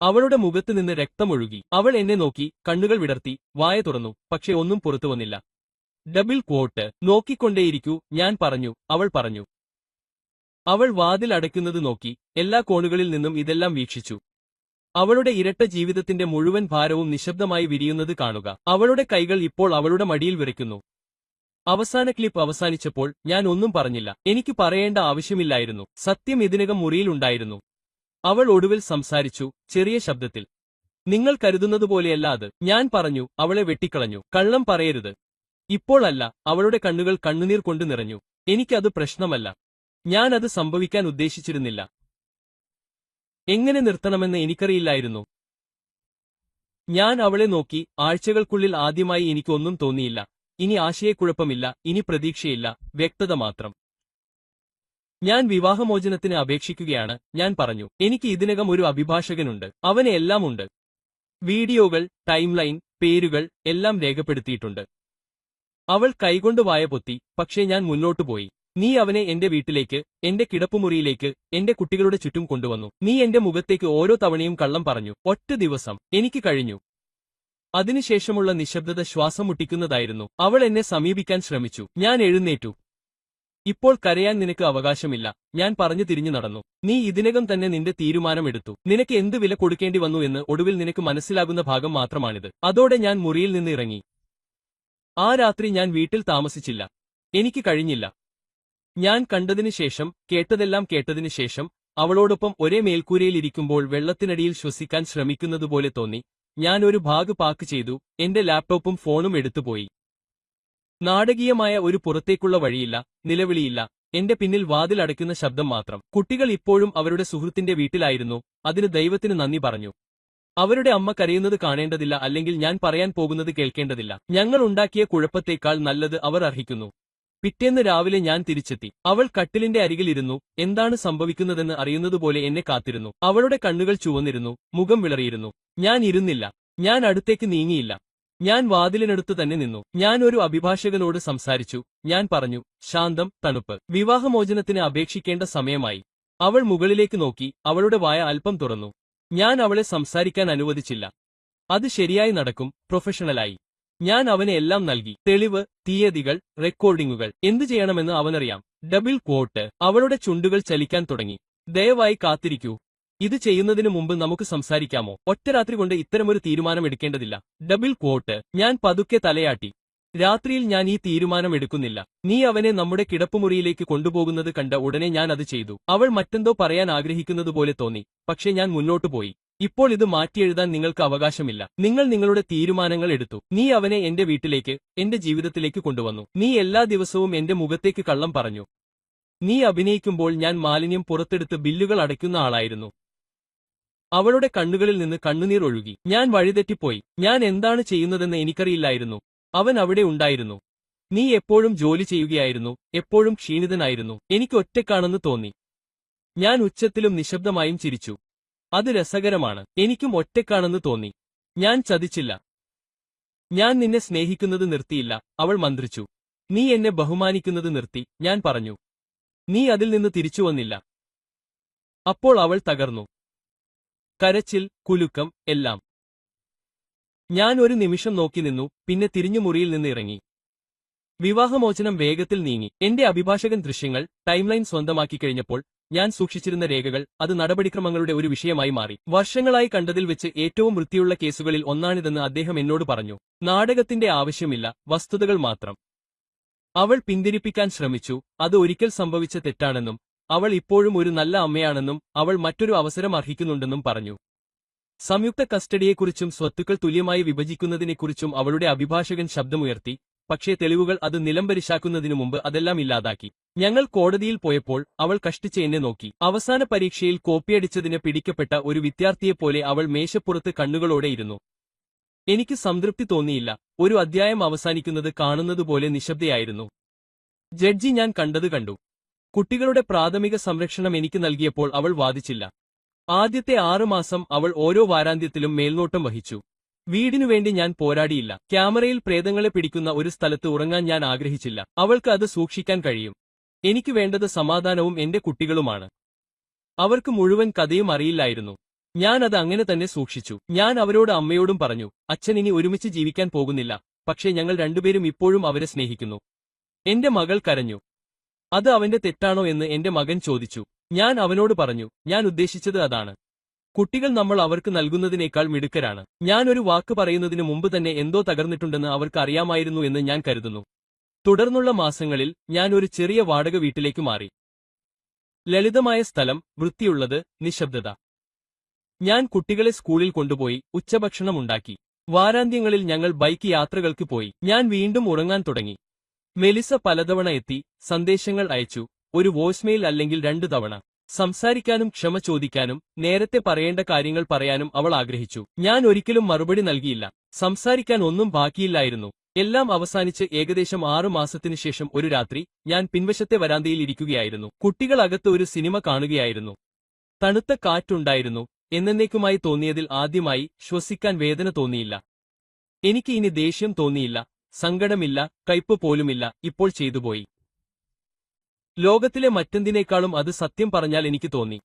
അവളുടെ മുഖത്ത് നിന്ന് രക്തമൊഴുകി. അവൾ എന്നെ നോക്കി, കണ്ണുകൾ വിടർത്തി, വായ തുറന്നു, പക്ഷെ ഒന്നും പുറത്തുവന്നില്ല. Double quote. നോക്കിക്കൊണ്ടേയിരിക്കൂ, ഞാൻ പറഞ്ഞു, അവൾ പറഞ്ഞു. അവൾ വാതിൽ അടയ്ക്കുന്നത് നോക്കി, എല്ലാ കോണുകളിൽ നിന്നും ഇതെല്ലാം വീക്ഷിച്ചു. അവളുടെ ഇരട്ട ജീവിതത്തിന്റെ മുഴുവൻ ഭാരവും നിശബ്ദമായി വിരിയുന്നത് കാണുക. അവളുടെ കൈകൾ ഇപ്പോൾ അവളുടെ മടിയിൽ വിറയ്ക്കുന്നു. അവസാന ക്ലിപ്പ് അവസാനിച്ചപ്പോൾ ഞാൻ ഒന്നും പറഞ്ഞില്ല. എനിക്ക് പറയേണ്ട ആവശ്യമില്ലായിരുന്നു. സത്യം ഇതിനകം മുറിയിലുണ്ടായിരുന്നു. അവൾ ഒടുവിൽ സംസാരിച്ചു, ചെറിയ ശബ്ദത്തിൽ. നിങ്ങൾ കരുതുന്നതുപോലെയല്ല അത്. ഞാൻ പറഞ്ഞു, അവളെ വെട്ടിക്കളഞ്ഞു. കള്ളം പറയരുത്. ഇപ്പോൾ അല്ല. അവളുടെ കണ്ണുകൾ കണ്ണുനീർ കൊണ്ട് നിറഞ്ഞു. എനിക്കത് പ്രശ്നമല്ല. ഞാൻ അത് സംഭവിക്കാൻ ഉദ്ദേശിച്ചിരുന്നില്ല. എങ്ങനെ നിർത്തണമെന്ന് എനിക്കറിയില്ലായിരുന്നു. ഞാൻ അവളെ നോക്കി. ആഴ്ചകൾക്കുള്ളിൽ ആദ്യമായി എനിക്കൊന്നും തോന്നിയില്ല. ഇനി ആശയക്കുഴപ്പമില്ല, ഇനി പ്രതീക്ഷയില്ല, വ്യക്തത മാത്രം. ഞാൻ വിവാഹമോചനത്തിന് അപേക്ഷിക്കുകയാണ്, ഞാൻ പറഞ്ഞു. എനിക്ക് ഇതിനകം ഒരു അഭിഭാഷകനുണ്ട്. അവന് എല്ലാം ഉണ്ട്. വീഡിയോകൾ, ടൈംലൈൻ, പേരുകൾ എല്ലാം രേഖപ്പെടുത്തിയിട്ടുണ്ട്. അവൾ കൈകൊണ്ട് വായ പൊത്തി. പക്ഷേ ഞാൻ മുന്നോട്ടു പോയി. നീ അവനെ എന്റെ വീട്ടിലേക്ക്, എന്റെ കിടപ്പുമുറിയിലേക്ക്, എന്റെ കുട്ടികളുടെ ചുറ്റും കൊണ്ടുവന്നു. നീ എന്റെ മുഖത്തേക്ക് ഓരോ തവണയും കള്ളം പറഞ്ഞു. ഒറ്റ ദിവസം എനിക്ക് കഴിഞ്ഞു. അതിനുശേഷമുള്ള നിശബ്ദത ശ്വാസം മുട്ടിക്കുന്നതായിരുന്നു. അവൾ എന്നെ സമീപിക്കാൻ ശ്രമിച്ചു. ഞാൻ എഴുന്നേറ്റു. ഇപ്പോൾ കരയാൻ നിനക്ക് അവകാശമില്ല, ഞാൻ പറഞ്ഞു തിരിഞ്ഞു നടന്നു. നീ ഇതിനകം തന്നെ നിന്റെ തീരുമാനമെടുത്തു. നിനക്ക് എന്ത് വില കൊടുക്കേണ്ടി വന്നു എന്ന് ഒടുവിൽ നിനക്ക് മനസ്സിലാകുന്ന ഭാഗം മാത്രമാണിത്. അതോടെ ഞാൻ മുറിയിൽ നിന്ന് ഇറങ്ങി. ആ രാത്രി ഞാൻ വീട്ടിൽ താമസിച്ചില്ല. എനിക്ക് കഴിഞ്ഞില്ല. ഞാൻ കണ്ടതിനു ശേഷം, കേട്ടതിനു ശേഷം, അവളോടൊപ്പം ഒരേ മേൽക്കൂരയിലിരിക്കുമ്പോൾ വെള്ളത്തിനടിയിൽ ശ്വസിക്കാൻ ശ്രമിക്കുന്നതുപോലെ തോന്നി. ഞാൻ ഒരു ബാഗ് പാക്ക് ചെയ്തു, എന്റെ ലാപ്ടോപ്പും ഫോണും എടുത്തുപോയി. നാടകീയമായ ഒരു പുറത്തേക്കുള്ള വഴിയില്ല, നിലവിളിയില്ല, എന്റെ പിന്നിൽ വാതിൽ അടയ്ക്കുന്ന ശബ്ദം മാത്രം. കുട്ടികൾ ഇപ്പോഴും അവരുടെ സുഹൃത്തിന്റെ വീട്ടിലായിരുന്നു. അതിന് ദൈവത്തിന് നന്ദി പറഞ്ഞു. അവരുടെ അമ്മ കരയുന്നത് കാണേണ്ടതില്ല, അല്ലെങ്കിൽ ഞാൻ പറയാൻ പോകുന്നത് കേൾക്കേണ്ടതില്ല. ഞങ്ങൾ ഉണ്ടാക്കിയ കുഴപ്പത്തേക്കാൾ നല്ലത് അവർ അർഹിക്കുന്നു. പിറ്റേന്ന് രാവിലെ ഞാൻ തിരിച്ചെത്തി. അവൾ കട്ടിലിന്റെ അരികിലിരുന്നു, എന്താണ് സംഭവിക്കുന്നതെന്ന് അറിയുന്നതുപോലെ എന്നെ കാത്തിരുന്നു. അവളുടെ കണ്ണുകൾ ചുവന്നിരുന്നു, മുഖം വിളറിയിരുന്നു. ഞാൻ ഇരുന്നില്ല. ഞാൻ അടുത്തേക്ക് നീങ്ങിയില്ല. ഞാൻ വാതിലിനടുത്തു തന്നെ നിന്നു. ഞാൻ ഒരു അഭിഭാഷകനോട് സംസാരിച്ചു. ഞാൻ പറഞ്ഞു, ശാന്തം, തണുപ്പ്. വിവാഹമോചനത്തിന് അപേക്ഷിക്കേണ്ട സമയമായി. അവൾ മുകളിലേക്ക് നോക്കി, അവളുടെ വായ അല്പം തുറന്നു. ഞാൻ അവളെ സംസാരിക്കാൻ അനുവദിച്ചില്ല. അത് ശരിയായി നടക്കും, പ്രൊഫഷണലായി. ഞാൻ അവന് എല്ലാം നൽകി. തെളിവ്, തീയതികൾ, റെക്കോർഡിംഗുകൾ. എന്തു ചെയ്യണമെന്ന് അവനറിയാം. Double quote. അവളുടെ ചുണ്ടുകൾ ചലിക്കാൻ തുടങ്ങി. ദയവായി കാത്തിരിക്കൂ. ഇത് ചെയ്യുന്നതിനു മുമ്പ് നമുക്ക് സംസാരിക്കാമോ? ഒറ്റ രാത്രി കൊണ്ട് ഇത്തരമൊരു തീരുമാനം എടുക്കേണ്ടതില്ല. Double quote. ഞാൻ പതുക്കെ തലയാട്ടി. രാത്രിയിൽ ഞാൻ ഈ തീരുമാനം എടുക്കുന്നില്ല. നീ അവനെ നമ്മുടെ കിടപ്പുമുറിയിലേക്ക് കൊണ്ടുപോകുന്നത് കണ്ട ഉടനെ ഞാൻ അത് ചെയ്തു. അവൾ മറ്റെന്തോ പറയാൻ ആഗ്രഹിക്കുന്നതുപോലെ തോന്നി. പക്ഷേ ഞാൻ മുന്നോട്ടു പോയി. ഇപ്പോൾ ഇത് മാറ്റിയെഴുതാൻ നിങ്ങൾക്ക് അവകാശമില്ല. നിങ്ങൾ നിങ്ങളുടെ തീരുമാനങ്ങൾ എടുത്തു. നീ അവനെ എന്റെ വീട്ടിലേക്ക്, എന്റെ ജീവിതത്തിലേക്ക് കൊണ്ടുവന്നു. നീ എല്ലാ ദിവസവും എന്റെ മുഖത്തേക്ക് കള്ളം പറഞ്ഞു. നീ അഭിനയിക്കുമ്പോൾ ഞാൻ മാലിന്യം പുറത്തെടുത്ത് ബില്ലുകൾ അടയ്ക്കുന്ന ആളായിരുന്നു. അവളുടെ കണ്ണുകളിൽ നിന്ന് കണ്ണുനീർ ഒഴുകി. ഞാൻ വഴിതെറ്റിപ്പോയി. ഞാൻ എന്താണ് ചെയ്യുന്നതെന്ന് എനിക്കറിയില്ലായിരുന്നു. അവൻ അവിടെ ഉണ്ടായിരുന്നു. നീ എപ്പോഴും ജോലി ചെയ്യുകയായിരുന്നു, എപ്പോഴും ക്ഷീണിതനായിരുന്നു. എനിക്ക് ഒറ്റയ്ക്കാണെന്ന് തോന്നി. ഞാൻ ഉച്ചത്തിലും നിശബ്ദമായും ചിരിച്ചു. അത് രസകരമാണ്. എനിക്കും ഒറ്റയ്ക്കാണെന്ന് തോന്നി. ഞാൻ ചതിച്ചില്ല. ഞാൻ നിന്നെ സ്നേഹിക്കുന്നത് നിർത്തിയില്ല, അവൾ മന്ത്രിച്ചു. നീ എന്നെ ബഹുമാനിക്കുന്നത് നിർത്തി, ഞാൻ പറഞ്ഞു. നീ അതിൽ നിന്ന് തിരിച്ചുവന്നില്ല. അപ്പോൾ അവൾ തകർന്നു. കരച്ചിൽ, കുലുക്കം, എല്ലാം. ഞാൻ ഒരു നിമിഷം നോക്കി നിന്നു, പിന്നെ തിരിഞ്ഞു മുറിയിൽ നിന്ന് ഇറങ്ങി. വിവാഹമോചനം വേഗത്തിൽ നീങ്ങി. എന്റെ അഭിഭാഷകൻ ദൃശ്യങ്ങൾ, ടൈംലൈൻ സ്വന്തമാക്കി കഴിഞ്ഞപ്പോൾ ഞാൻ സൂക്ഷിച്ചിരുന്ന രേഖകൾ, അത് നടപടിക്രമങ്ങളുടെ ഒരു വിഷയമായി മാറി. വർഷങ്ങളായി കണ്ടതിൽ വെച്ച് ഏറ്റവും വൃത്തിയുള്ള കേസുകളിൽ ഒന്നാണിതെന്ന് അദ്ദേഹം എന്നോട് പറഞ്ഞു. നാടകത്തിന്റെ ആവശ്യമില്ല, വസ്തുതകൾ മാത്രം. അവൾ പിന്തിരിപ്പിക്കാൻ ശ്രമിച്ചു. അത് ഒരിക്കൽ സംഭവിച്ച തെറ്റാണെന്നും അവൾ ഇപ്പോഴും ഒരു നല്ല അമ്മയാണെന്നും അവൾ മറ്റൊരു അവസരം അർഹിക്കുന്നുണ്ടെന്നും പറഞ്ഞു. സംയുക്ത കസ്റ്റഡിയെക്കുറിച്ചും സ്വത്തുക്കൾ തുല്യമായി വിഭജിക്കുന്നതിനെക്കുറിച്ചും അവളുടെ അഭിഭാഷകൻ ശബ്ദമുയർത്തി. പക്ഷേ തെളിവുകൾ അത് നിലംപരിശാക്കുന്നതിനു മുമ്പ് അതെല്ലാം ഇല്ലാതാക്കി. ഞങ്ങൾ കോടതിയിൽ പോയപ്പോൾ അവൾ കഷ്ടിച്ച് എന്നെ നോക്കി. അവസാന പരീക്ഷയിൽ കോപ്പിയടിച്ചതിന് പിടിക്കപ്പെട്ട ഒരു വിദ്യാർത്ഥിയെപ്പോലെ അവൾ മേശപ്പുറത്ത് കണ്ണുകളോടെ ഇരുന്നു. എനിക്ക് സംതൃപ്തി തോന്നിയില്ല. ഒരു അധ്യായം അവസാനിക്കുന്നത് കാണുന്നതുപോലെ നിശബ്ദയായിരുന്നു. ജഡ്ജി ഞാൻ കണ്ടത് കണ്ടു. കുട്ടികളുടെ പ്രാഥമിക സംരക്ഷണം എനിക്ക് നൽകിയപ്പോൾ അവൾ വാദിച്ചില്ല. ആദ്യത്തെ 6 മാസം അവൾ ഓരോ വാരാന്ത്യത്തിലും മേൽനോട്ടം വഹിച്ചു. വീടിനുവേണ്ടി ഞാൻ പോരാടിയില്ല. ക്യാമറയിൽ പ്രേതങ്ങളെ പിടിക്കുന്ന ഒരു സ്ഥലത്ത് ഉറങ്ങാൻ ഞാൻ ആഗ്രഹിച്ചില്ല. അവൾക്ക് അത് സൂക്ഷിക്കാൻ കഴിയും. എനിക്ക് വേണ്ടത് സമാധാനവും എന്റെ കുട്ടികളുമാണ്. അവർക്ക് മുഴുവൻ കഥയും അറിയില്ലായിരുന്നു. ഞാൻ അത് അങ്ങനെ തന്നെ സൂക്ഷിച്ചു. ഞാൻ അവരോട് അമ്മയോടും പറഞ്ഞു, അച്ഛൻ ഇനി ഒരുമിച്ച് ജീവിക്കാൻ പോകുന്നില്ല, പക്ഷേ ഞങ്ങൾ രണ്ടുപേരും ഇപ്പോഴും അവരെ സ്നേഹിക്കുന്നു. എന്റെ മകൾ കരഞ്ഞു. അത് അവന്റെ തെറ്റാണോ എന്ന് എന്റെ മകൻ ചോദിച്ചു. ഞാൻ അവനോട് പറഞ്ഞു, ഞാൻ ഉദ്ദേശിച്ചത് അതാണ്. കുട്ടികൾ നമ്മൾ അവർക്ക് നൽകുന്നതിനേക്കാൾ മിടുക്കരാണ്. ഞാൻ ഒരു വാക്ക് പറയുന്നതിന് മുമ്പ് തന്നെ എന്തോ തകർന്നിട്ടുണ്ടെന്ന് അവർക്ക് അറിയാമായിരുന്നു എന്ന് ഞാൻ കരുതുന്നു. തുടർന്നുള്ള മാസങ്ങളിൽ ഞാൻ ഒരു ചെറിയ വാടക വീട്ടിലേക്ക് മാറി. ലളിതമായ സ്ഥലം, വൃത്തിയുള്ളത്, നിശബ്ദത. ഞാൻ കുട്ടികളെ സ്കൂളിൽ കൊണ്ടുപോയി, ഉച്ചഭക്ഷണം ഉണ്ടാക്കി. വാരാന്ത്യങ്ങളിൽ ഞങ്ങൾ ബൈക്ക് യാത്രകൾക്ക് പോയി. ഞാൻ വീണ്ടും ഉറങ്ങാൻ തുടങ്ങി. മെലിസ പലതവണ എത്തി, സന്ദേശങ്ങൾ അയച്ചു, ഒരു വോയ്സ്മെയിൽ അല്ലെങ്കിൽ 2 തവണ. സംസാരിക്കാനും ക്ഷമ ചോദിക്കാനും നേരത്തെ പറയേണ്ട കാര്യങ്ങൾ പറയാനും അവൾ ആഗ്രഹിച്ചു. ഞാൻ ഒരിക്കലും മറുപടി നൽകിയില്ല. സംസാരിക്കാൻ ഒന്നും ബാക്കിയില്ലായിരുന്നു. എല്ലാം അവസാനിച്ച് ഏകദേശം 6 മാസത്തിനു ശേഷം ഒരു രാത്രി ഞാൻ പിൻവശത്തെ വരാന്തയിൽ ഇരിക്കുകയായിരുന്നു. കുട്ടികൾ അകത്ത് ഒരു സിനിമ കാണുകയായിരുന്നു. തണുത്ത കാറ്റുണ്ടായിരുന്നു. എന്നേക്കുമായി തോന്നിയതിൽ ആദ്യമായി ശ്വസിക്കാൻ വേദന തോന്നിയില്ല. എനിക്ക് ഇനി ദേഷ്യം തോന്നിയില്ല, സങ്കടമില്ല, കയ്പ് പോലുമില്ല. ഇപ്പോൾ ചെയ്തുപോയി. ലോകത്തിലെ മറ്റെന്തിനേക്കാളും അത് സത്യം പറഞ്ഞാൽ എനിക്ക് തോന്നി.